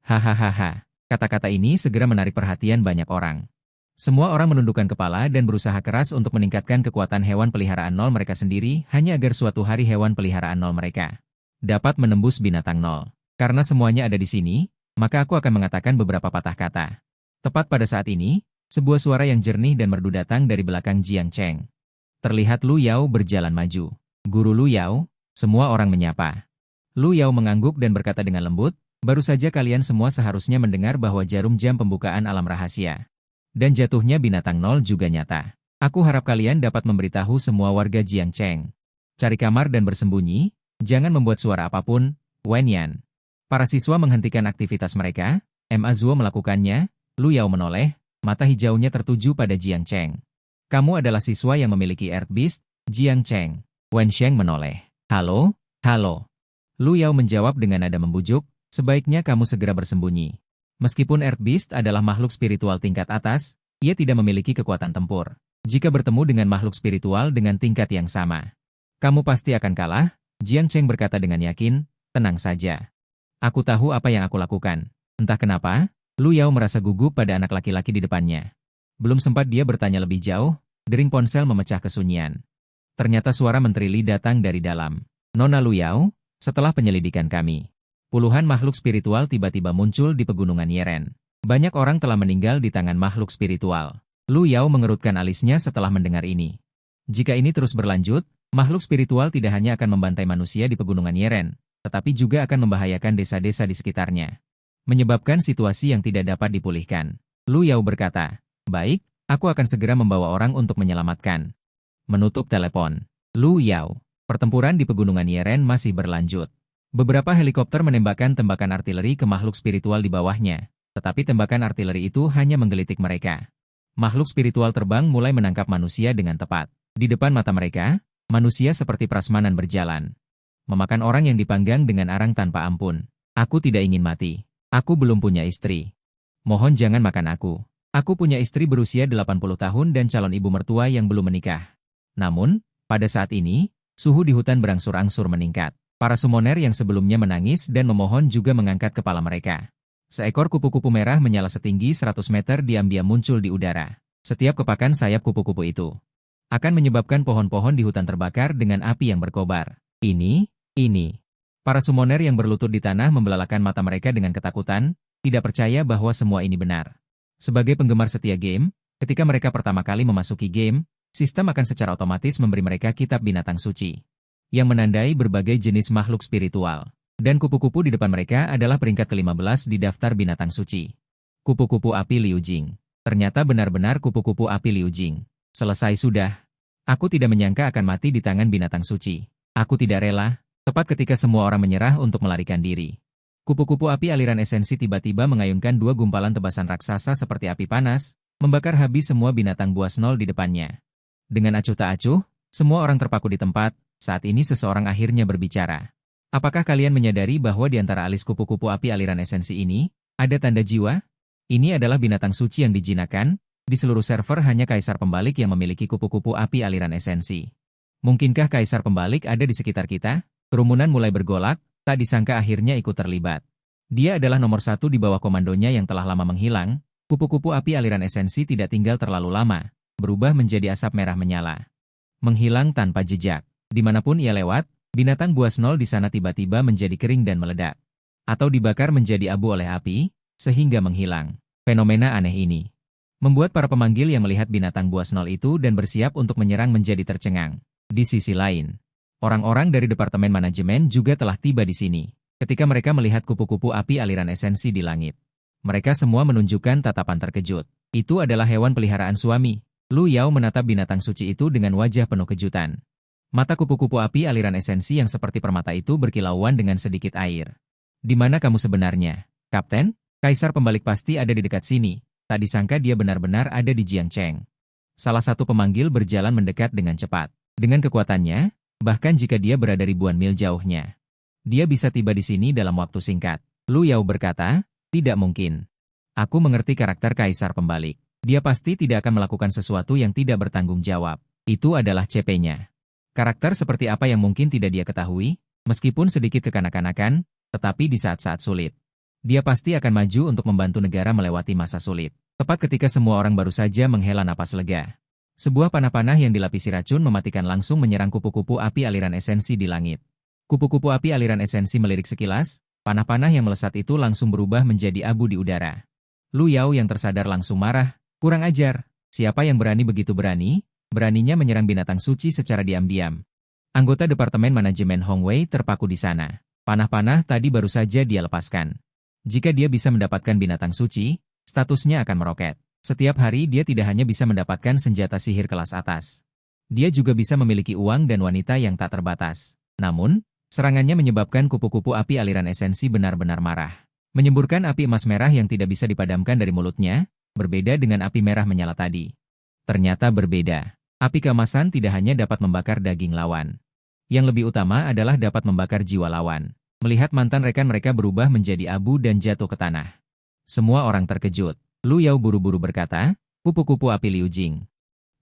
Hahaha. Kata-kata ini segera menarik perhatian banyak orang. Semua orang menundukkan kepala dan berusaha keras untuk meningkatkan kekuatan hewan peliharaan nol mereka sendiri hanya agar suatu hari hewan peliharaan nol mereka dapat menembus binatang nol. Karena semuanya ada di sini, maka aku akan mengatakan beberapa patah kata. Tepat pada saat ini, sebuah suara yang jernih dan merdu datang dari belakang Jiang Cheng. Terlihat Lu Yao berjalan maju. Guru Lu Yao, semua orang menyapa. Lu Yao mengangguk dan berkata dengan lembut, baru saja kalian semua seharusnya mendengar bahwa jarum jam pembukaan alam rahasia dan jatuhnya binatang nol juga nyata. Aku harap kalian dapat memberitahu semua warga Jiang Cheng. Cari kamar dan bersembunyi, Jangan membuat suara apapun, Wen Yan. Para siswa menghentikan aktivitas mereka, Ma Zuo melakukannya, Lu Yao menoleh, mata hijaunya tertuju pada Jiang Cheng. Kamu adalah siswa yang memiliki Earth Beast, Jiang Cheng. Wen Sheng menoleh. Halo, halo. Lu Yao menjawab dengan nada membujuk, sebaiknya kamu segera bersembunyi. Meskipun Earth Beast adalah makhluk spiritual tingkat atas, ia tidak memiliki kekuatan tempur. Jika bertemu dengan makhluk spiritual dengan tingkat yang sama, kamu pasti akan kalah, Jiang Cheng berkata dengan yakin, tenang saja. Aku tahu apa yang aku lakukan. Entah kenapa, Lu Yao merasa gugup pada anak laki-laki di depannya. Belum sempat dia bertanya lebih jauh, dering ponsel memecah kesunyian. Ternyata suara Menteri Li datang dari dalam. Nona Lu Yao, setelah penyelidikan kami, puluhan makhluk spiritual tiba-tiba muncul di pegunungan Yeren. Banyak orang telah meninggal di tangan makhluk spiritual. Lu Yao mengerutkan alisnya setelah mendengar ini. Jika ini terus berlanjut, makhluk spiritual tidak hanya akan membantai manusia di pegunungan Yeren, tetapi juga akan membahayakan desa-desa di sekitarnya. Menyebabkan situasi yang tidak dapat dipulihkan. Lu Yao berkata, baik, aku akan segera membawa orang untuk menyelamatkan. Menutup telepon. Lu Yao. Pertempuran di pegunungan Yeren masih berlanjut. Beberapa helikopter menembakkan tembakan artileri ke makhluk spiritual di bawahnya, tetapi tembakan artileri itu hanya menggelitik mereka. Makhluk spiritual terbang mulai menangkap manusia dengan tepat. Di depan mata mereka, manusia seperti prasmanan berjalan. Memakan orang yang dipanggang dengan arang tanpa ampun. Aku tidak ingin mati. Aku belum punya istri. Mohon jangan makan aku. Aku punya istri berusia 80 tahun dan calon ibu mertua yang belum menikah. Namun, pada saat ini, suhu di hutan berangsur-angsur meningkat. Para summoner yang sebelumnya menangis dan memohon juga mengangkat kepala mereka. Seekor kupu-kupu merah menyala setinggi 100 meter diam-diam muncul di udara. Setiap kepakan sayap kupu-kupu itu akan menyebabkan pohon-pohon di hutan terbakar dengan api yang berkobar. Ini. Para summoner yang berlutut di tanah membelalakan mata mereka dengan ketakutan, tidak percaya bahwa semua ini benar. Sebagai penggemar setia game, ketika mereka pertama kali memasuki game, sistem akan secara otomatis memberi mereka kitab binatang suci, yang menandai berbagai jenis makhluk spiritual. Dan kupu-kupu di depan mereka adalah peringkat ke-15 di daftar binatang suci. Kupu-kupu api Liu Jing. Ternyata benar-benar kupu-kupu api Liu Jing. Selesai sudah. Aku tidak menyangka akan mati di tangan binatang suci. Aku tidak rela. Tepat ketika semua orang menyerah untuk melarikan diri. Kupu-kupu api aliran esensi tiba-tiba mengayunkan dua gumpalan tebasan raksasa seperti api panas, membakar habis semua binatang buas nol di depannya. Dengan acuh tak acuh, semua orang terpaku di tempat. Saat ini seseorang akhirnya berbicara. Apakah kalian menyadari bahwa di antara alis kupu-kupu api aliran esensi ini, ada tanda jiwa? Ini adalah binatang suci yang dijinakan. Di seluruh server hanya Kaisar Pembalik yang memiliki kupu-kupu api aliran esensi. Mungkinkah Kaisar Pembalik ada di sekitar kita? Kerumunan mulai bergolak, tak disangka akhirnya ikut terlibat. Dia adalah nomor satu di bawah komandonya yang telah lama menghilang. Kupu-kupu api aliran esensi tidak tinggal terlalu lama, berubah menjadi asap merah menyala. Menghilang tanpa jejak. Dimanapun ia lewat, binatang buas nol di sana tiba-tiba menjadi kering dan meledak. Atau dibakar menjadi abu oleh api, sehingga menghilang. Fenomena aneh ini membuat para pemanggil yang melihat binatang buas nol itu dan bersiap untuk menyerang menjadi tercengang. Di sisi lain, orang-orang dari Departemen Manajemen juga telah tiba di sini. Ketika mereka melihat kupu-kupu api aliran esensi di langit, mereka semua menunjukkan tatapan terkejut. Itu adalah hewan peliharaan suami. Lu Yao menatap binatang suci itu dengan wajah penuh kejutan. Mata kupu-kupu api aliran esensi yang seperti permata itu berkilauan dengan sedikit air. Di mana kamu sebenarnya, Kapten? Kaisar Pembalik pasti ada di dekat sini. Tak disangka dia benar-benar ada di Jiangcheng. Salah satu pemanggil berjalan mendekat dengan cepat. Dengan kekuatannya, bahkan jika dia berada ribuan mil jauhnya, dia bisa tiba di sini dalam waktu singkat. Lu Yao berkata, tidak mungkin. Aku mengerti karakter Kaisar Pembalik. Dia pasti tidak akan melakukan sesuatu yang tidak bertanggung jawab. Itu adalah CP-nya. Karakter seperti apa yang mungkin tidak dia ketahui, meskipun sedikit kekanak-kanakan, tetapi di saat-saat sulit. Dia pasti akan maju untuk membantu negara melewati masa sulit. Tepat ketika semua orang baru saja menghela napas lega. Sebuah panah-panah yang dilapisi racun mematikan langsung menyerang kupu-kupu api aliran esensi di langit. Kupu-kupu api aliran esensi melirik sekilas, panah-panah yang melesat itu langsung berubah menjadi abu di udara. Lu Yao yang tersadar langsung marah, kurang ajar. Siapa yang berani begitu berani? Beraninya menyerang binatang suci secara diam-diam. Anggota Departemen Manajemen Hong Wei terpaku di sana. Panah-panah tadi baru saja dia lepaskan. Jika dia bisa mendapatkan binatang suci, statusnya akan meroket. Setiap hari dia tidak hanya bisa mendapatkan senjata sihir kelas atas. Dia juga bisa memiliki uang dan wanita yang tak terbatas. Namun, Serangannya menyebabkan kupu-kupu api aliran esensi benar-benar marah. Menyemburkan api emas merah yang tidak bisa dipadamkan dari mulutnya, berbeda dengan api merah menyala tadi. Ternyata berbeda. Api keemasan tidak hanya dapat membakar daging lawan. Yang lebih utama adalah dapat membakar jiwa lawan. Melihat mantan rekan mereka berubah menjadi abu dan jatuh ke tanah. Semua orang terkejut. Lu Yao buru-buru berkata, "Kupu-kupu api Liu Jing.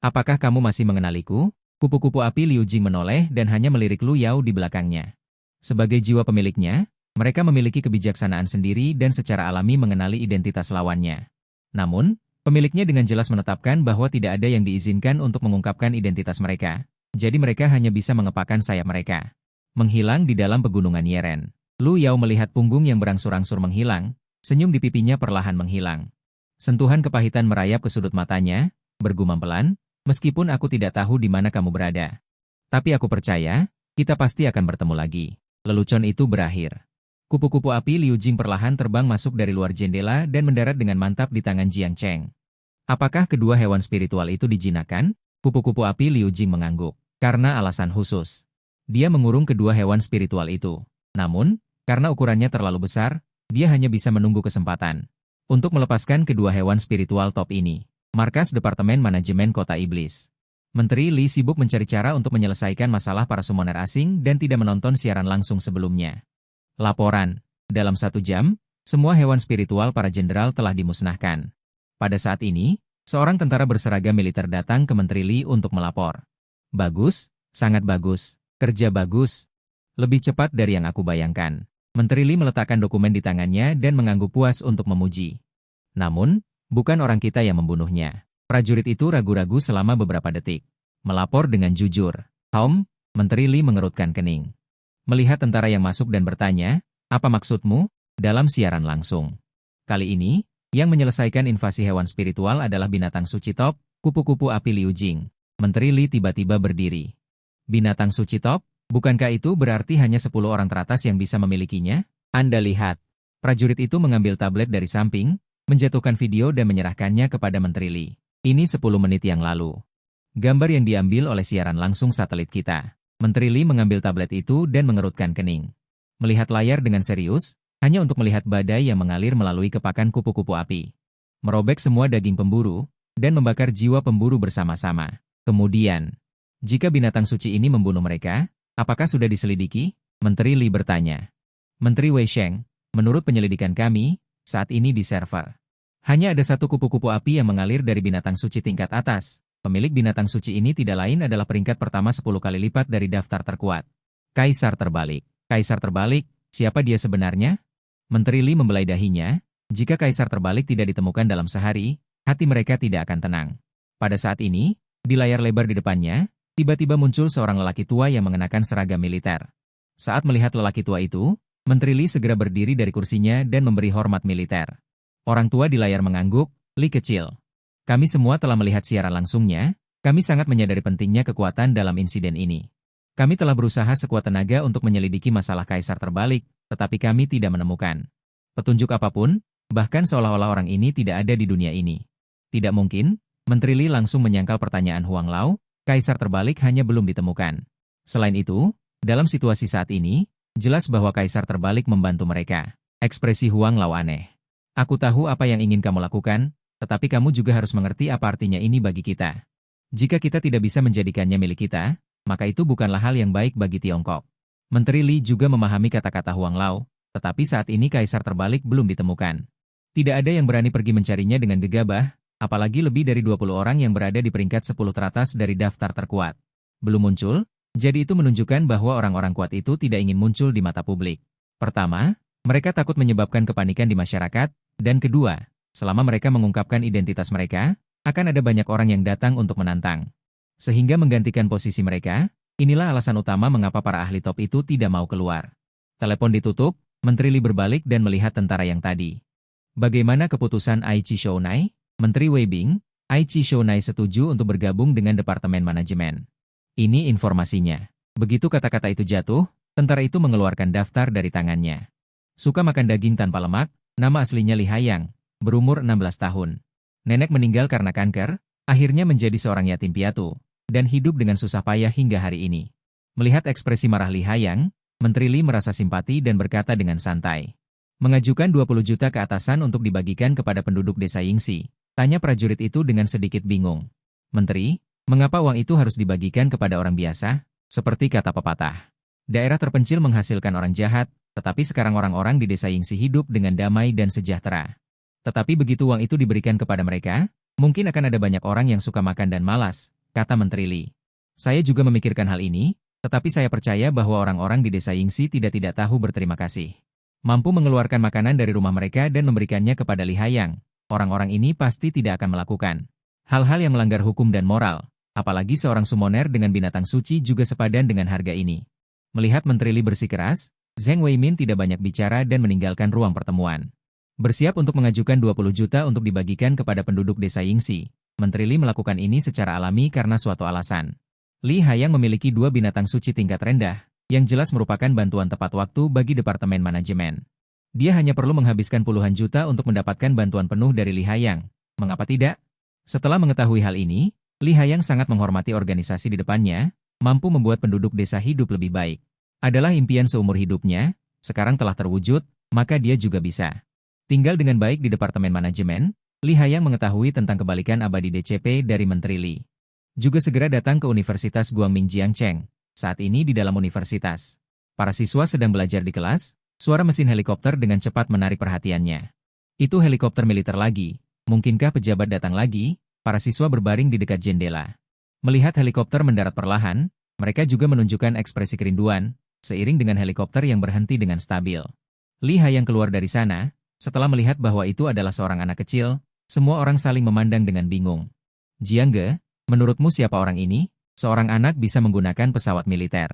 Apakah kamu masih mengenaliku?" Kupu-kupu api Liu Jing menoleh dan hanya melirik Lu Yao di belakangnya. Sebagai jiwa pemiliknya, mereka memiliki kebijaksanaan sendiri dan secara alami mengenali identitas lawannya. Namun, pemiliknya dengan jelas menetapkan bahwa tidak ada yang diizinkan untuk mengungkapkan identitas mereka. Jadi mereka hanya bisa mengepakkan sayap mereka. Menghilang di dalam pegunungan Yeren. Lu Yao melihat punggung yang berangsur-angsur menghilang, senyum di pipinya perlahan menghilang. Sentuhan kepahitan merayap ke sudut matanya, bergumam pelan, "Meskipun aku tidak tahu di mana kamu berada. Tapi aku percaya, kita pasti akan bertemu lagi." Lelucon itu berakhir. Kupu-kupu api Liu Jing perlahan terbang masuk dari luar jendela dan mendarat dengan mantap di tangan Jiang Cheng. Apakah kedua hewan spiritual itu dijinakkan? Kupu-kupu api Liu Jing mengangguk. Karena alasan khusus. Dia mengurung kedua hewan spiritual itu. Namun, karena ukurannya terlalu besar, dia hanya bisa menunggu kesempatan. Untuk melepaskan kedua hewan spiritual top ini. Markas Departemen Manajemen Kota Iblis. Menteri Li sibuk mencari cara untuk menyelesaikan masalah para summoner asing dan tidak menonton siaran langsung sebelumnya. Laporan. Dalam 1 jam, semua hewan spiritual para jenderal telah dimusnahkan. Pada saat ini, seorang tentara berseragam militer datang ke Menteri Li untuk melapor. "Bagus, sangat bagus, kerja bagus. Lebih cepat dari yang aku bayangkan." Menteri Li meletakkan dokumen di tangannya dan mengangguk puas untuk memuji. Namun, bukan orang kita yang membunuhnya. Prajurit itu ragu-ragu selama beberapa detik. Melapor dengan jujur. Menteri Li mengerutkan kening. Melihat tentara yang masuk dan bertanya, "Apa maksudmu?" dalam siaran langsung. Kali ini, yang menyelesaikan invasi hewan spiritual adalah binatang suci top, kupu-kupu api Liu Jing. Menteri Li tiba-tiba berdiri. "Binatang suci top? Bukankah itu berarti hanya 10 orang teratas yang bisa memilikinya?" Anda lihat. Prajurit itu mengambil tablet dari samping, menjatuhkan video dan menyerahkannya kepada Menteri Li. Ini 10 menit yang lalu. Gambar yang diambil oleh siaran langsung satelit kita. Menteri Li mengambil tablet itu dan mengerutkan kening. Melihat layar dengan serius, hanya untuk melihat badai yang mengalir melalui kepakan kupu-kupu api. Merobek semua daging pemburu, dan membakar jiwa pemburu bersama-sama. Kemudian, jika binatang suci ini membunuh mereka, apakah sudah diselidiki? Menteri Li bertanya. Menteri Wei Sheng, menurut penyelidikan kami, saat ini di server. Hanya ada satu kupu-kupu api yang mengalir dari binatang suci tingkat atas. Pemilik binatang suci ini tidak lain adalah peringkat pertama 10 kali lipat dari daftar terkuat. Kaisar terbalik. Kaisar terbalik, siapa dia sebenarnya? Menteri Li membelai dahinya. Jika kaisar terbalik tidak ditemukan dalam sehari, hati mereka tidak akan tenang. Pada saat ini, di layar lebar di depannya, tiba-tiba muncul seorang lelaki tua yang mengenakan seragam militer. Saat melihat lelaki tua itu, Menteri Li segera berdiri dari kursinya dan memberi hormat militer. Orang tua di layar mengangguk, "Li kecil. Kami semua telah melihat siaran langsungnya, kami sangat menyadari pentingnya kekuatan dalam insiden ini. Kami telah berusaha sekuat tenaga untuk menyelidiki masalah kaisar terbalik, tetapi kami tidak menemukan petunjuk apapun, bahkan seolah-olah orang ini tidak ada di dunia ini. Tidak mungkin." Menteri Li langsung menyangkal pertanyaan Huang Lao, kaisar terbalik hanya belum ditemukan. Selain itu, dalam situasi saat ini, jelas bahwa kaisar terbalik membantu mereka. Ekspresi Huang Lao aneh. "Aku tahu apa yang ingin kamu lakukan, tetapi kamu juga harus mengerti apa artinya ini bagi kita. Jika kita tidak bisa menjadikannya milik kita, maka itu bukanlah hal yang baik bagi Tiongkok." Menteri Li juga memahami kata-kata Huang Lao, tetapi saat ini kaisar terbalik belum ditemukan. Tidak ada yang berani pergi mencarinya dengan gegabah, apalagi lebih dari 20 orang yang berada di peringkat 10 teratas dari daftar terkuat. Belum muncul, jadi itu menunjukkan bahwa orang-orang kuat itu tidak ingin muncul di mata publik. Pertama, mereka takut menyebabkan kepanikan di masyarakat, dan kedua, selama mereka mengungkapkan identitas mereka, akan ada banyak orang yang datang untuk menantang. Sehingga menggantikan posisi mereka, inilah alasan utama mengapa para ahli top itu tidak mau keluar. Telepon ditutup, Menteri Li berbalik dan melihat tentara yang tadi. "Bagaimana keputusan Ai Chi Shounai?" Menteri Wei Bing, Ai Chi Shounai setuju untuk bergabung dengan Departemen Manajemen. Ini informasinya. Begitu kata-kata itu jatuh, tentara itu mengeluarkan daftar dari tangannya. Suka makan daging tanpa lemak, nama aslinya Li Haiyang, berumur 16 tahun. Nenek meninggal karena kanker, akhirnya menjadi seorang yatim piatu, dan hidup dengan susah payah hingga hari ini. Melihat ekspresi marah Li Haiyang, Menteri Li merasa simpati dan berkata dengan santai. Mengajukan 20 juta ke atasan untuk dibagikan kepada penduduk desa Yingxi. Tanya prajurit itu dengan sedikit bingung. Menteri, mengapa uang itu harus dibagikan kepada orang biasa? Seperti kata pepatah. Daerah terpencil menghasilkan orang jahat, tetapi sekarang orang-orang di desa Yingxi hidup dengan damai dan sejahtera. Tetapi begitu uang itu diberikan kepada mereka, mungkin akan ada banyak orang yang suka makan dan malas, kata Menteri Li. Saya juga memikirkan hal ini, tetapi saya percaya bahwa orang-orang di desa Yingxi tidak tahu berterima kasih. Mampu mengeluarkan makanan dari rumah mereka dan memberikannya kepada Li Haiyang. Orang-orang ini pasti tidak akan melakukan hal-hal yang melanggar hukum dan moral, apalagi seorang summoner dengan binatang suci juga sepadan dengan harga ini. Melihat Menteri Li bersikeras, Zheng Weimin tidak banyak bicara dan meninggalkan ruang pertemuan. Bersiap untuk mengajukan 20 juta untuk dibagikan kepada penduduk desa Yingxi. Menteri Li melakukan ini secara alami karena suatu alasan. Li Haiyang memiliki 2 binatang suci tingkat rendah, yang jelas merupakan bantuan tepat waktu bagi Departemen Manajemen. Dia hanya perlu menghabiskan puluhan juta untuk mendapatkan bantuan penuh dari Li Haiyang. Mengapa tidak? Setelah mengetahui hal ini, Li Haiyang sangat menghormati organisasi di depannya, mampu membuat penduduk desa hidup lebih baik. Adalah impian seumur hidupnya, sekarang telah terwujud, maka dia juga bisa tinggal dengan baik di Departemen Manajemen. Li Haiyang mengetahui tentang kebalikan abadi DCP dari Menteri Li. Juga segera datang ke Universitas Guangming Jiangcheng. Saat ini di dalam universitas, para siswa sedang belajar di kelas. Suara mesin helikopter dengan cepat menarik perhatiannya. Itu helikopter militer lagi. Mungkinkah pejabat datang lagi? Para siswa berbaring di dekat jendela. Melihat helikopter mendarat perlahan, mereka juga menunjukkan ekspresi kerinduan, seiring dengan helikopter yang berhenti dengan stabil. Li Haiyang keluar dari sana, setelah melihat bahwa itu adalah seorang anak kecil, semua orang saling memandang dengan bingung. Jiangge, menurutmu siapa orang ini? Seorang anak bisa menggunakan pesawat militer.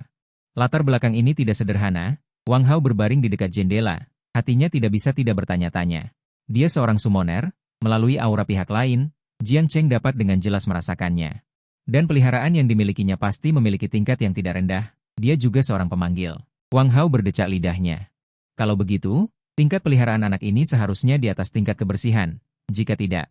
Latar belakang ini tidak sederhana. Wang Hao berbaring di dekat jendela, hatinya tidak bisa tidak bertanya-tanya. Dia seorang summoner, melalui aura pihak lain, Jiang Cheng dapat dengan jelas merasakannya. Dan peliharaan yang dimilikinya pasti memiliki tingkat yang tidak rendah, dia juga seorang pemanggil. Wang Hao berdecak lidahnya. Kalau begitu, tingkat peliharaan anak ini seharusnya di atas tingkat kebersihan. Jika tidak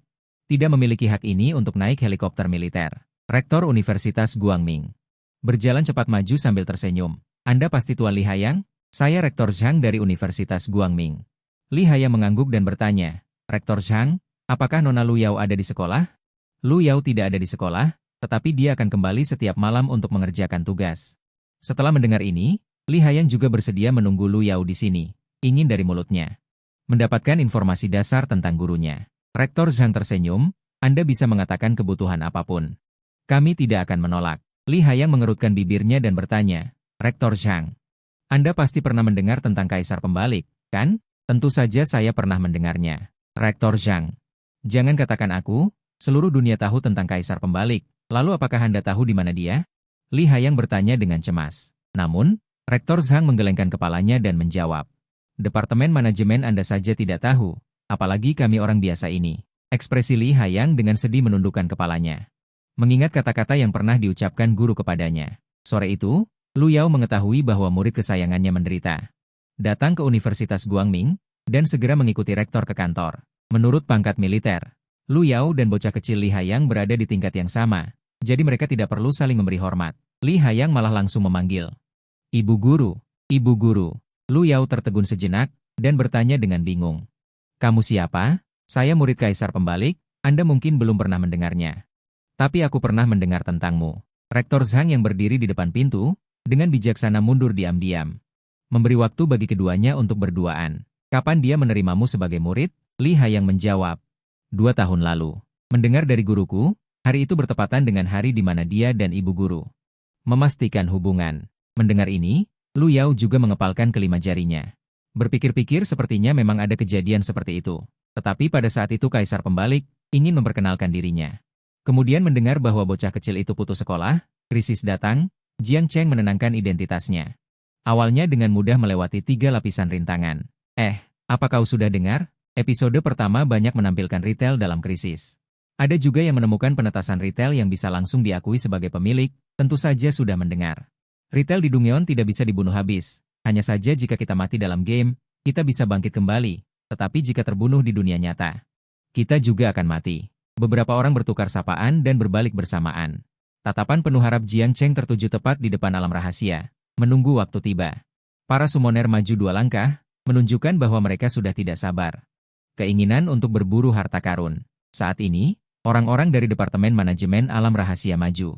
memiliki hak ini untuk naik helikopter militer. Rektor Universitas Guangming berjalan cepat maju sambil tersenyum. Anda pasti Tuan Li Haiyang? Saya Rektor Zhang dari Universitas Guangming. Li Haiyang mengangguk dan bertanya, Rektor Zhang, apakah Nona Lu Yao ada di sekolah? Lu Yao tidak ada di sekolah, tetapi dia akan kembali setiap malam untuk mengerjakan tugas. Setelah mendengar ini, Li Haiyang juga bersedia menunggu Lu Yao di sini, ingin dari mulutnya mendapatkan informasi dasar tentang gurunya. Rektor Zhang tersenyum, Anda bisa mengatakan kebutuhan apapun. Kami tidak akan menolak. Li Haiyang mengerutkan bibirnya dan bertanya, Rektor Zhang, Anda pasti pernah mendengar tentang Kaisar Pembalik, kan? Tentu saja saya pernah mendengarnya. Rektor Zhang, jangan katakan aku, seluruh dunia tahu tentang Kaisar Pembalik. Lalu apakah Anda tahu di mana dia? Li Haiyang bertanya dengan cemas. Namun, Rektor Zhang menggelengkan kepalanya dan menjawab. Departemen Manajemen Anda saja tidak tahu, apalagi kami orang biasa ini. Ekspresi Li Haiyang dengan sedih menundukkan kepalanya. Mengingat kata-kata yang pernah diucapkan guru kepadanya. Sore itu, Lu Yao mengetahui bahwa murid kesayangannya menderita. Datang ke Universitas Guangming, dan segera mengikuti rektor ke kantor. Menurut pangkat militer, Lu Yao dan bocah kecil Li Haiyang berada di tingkat yang sama, jadi mereka tidak perlu saling memberi hormat. Li Haiyang malah langsung memanggil. Ibu guru, ibu guru. Lu Yao tertegun sejenak, dan bertanya dengan bingung. Kamu siapa? Saya murid Kaisar Pembalik, Anda mungkin belum pernah mendengarnya. Tapi aku pernah mendengar tentangmu. Rektor Zhang yang berdiri di depan pintu, dengan bijaksana mundur diam-diam. Memberi waktu bagi keduanya untuk berduaan. Kapan dia menerimamu sebagai murid? Li Haiyang menjawab. 2 tahun lalu. Mendengar dari guruku, hari itu bertepatan dengan hari di mana dia dan ibu guru memastikan hubungan. Mendengar ini, Lu Yao juga mengepalkan kelima jarinya. Berpikir-pikir sepertinya memang ada kejadian seperti itu. Tetapi pada saat itu Kaisar Pembalik ingin memperkenalkan dirinya. Kemudian mendengar bahwa bocah kecil itu putus sekolah, krisis datang, Jiang Cheng menenangkan identitasnya. Awalnya dengan mudah melewati 3 lapisan rintangan. Apa kau sudah dengar? Episode pertama banyak menampilkan retail dalam krisis. Ada juga yang menemukan penetasan retail yang bisa langsung diakui sebagai pemilik, tentu saja sudah mendengar. Retail di Dungyeon tidak bisa dibunuh habis. Hanya saja jika kita mati dalam game, kita bisa bangkit kembali. Tetapi jika terbunuh di dunia nyata, kita juga akan mati. Beberapa orang bertukar sapaan dan berbalik bersamaan. Tatapan penuh harap Jiang Cheng tertuju tepat di depan alam rahasia, menunggu waktu tiba. Para summoner maju 2 langkah, menunjukkan bahwa mereka sudah tidak sabar. Keinginan untuk berburu harta karun. Saat ini, orang-orang dari Departemen Manajemen Alam Rahasia maju.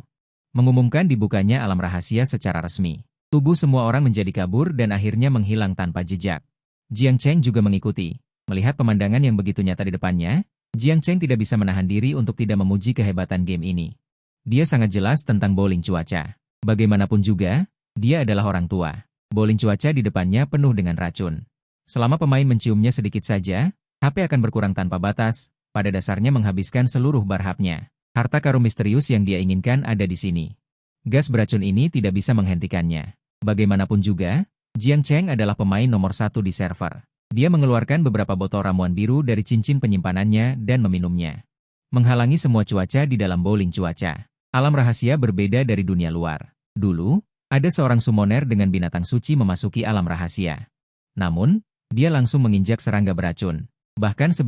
Mengumumkan dibukanya alam rahasia secara resmi. Tubuh semua orang menjadi kabur dan akhirnya menghilang tanpa jejak. Jiang Cheng juga mengikuti. Melihat pemandangan yang begitu nyata di depannya, Jiang Cheng tidak bisa menahan diri untuk tidak memuji kehebatan game ini. Dia sangat jelas tentang bowling cuaca. Bagaimanapun juga, dia adalah orang tua. Bowling cuaca di depannya penuh dengan racun. Selama pemain menciumnya sedikit saja, HP akan berkurang tanpa batas, pada dasarnya menghabiskan seluruh barhapnya. Harta karun misterius yang dia inginkan ada di sini. Gas beracun ini tidak bisa menghentikannya. Bagaimanapun juga, Jiang Cheng adalah pemain nomor 1 di server. Dia mengeluarkan beberapa botol ramuan biru dari cincin penyimpanannya dan meminumnya. Menghalangi semua cuaca di dalam bowling cuaca. Alam rahasia berbeda dari dunia luar. Dulu, ada seorang summoner dengan binatang suci memasuki alam rahasia. Namun, dia langsung menginjak serangga beracun. Bahkan sebelum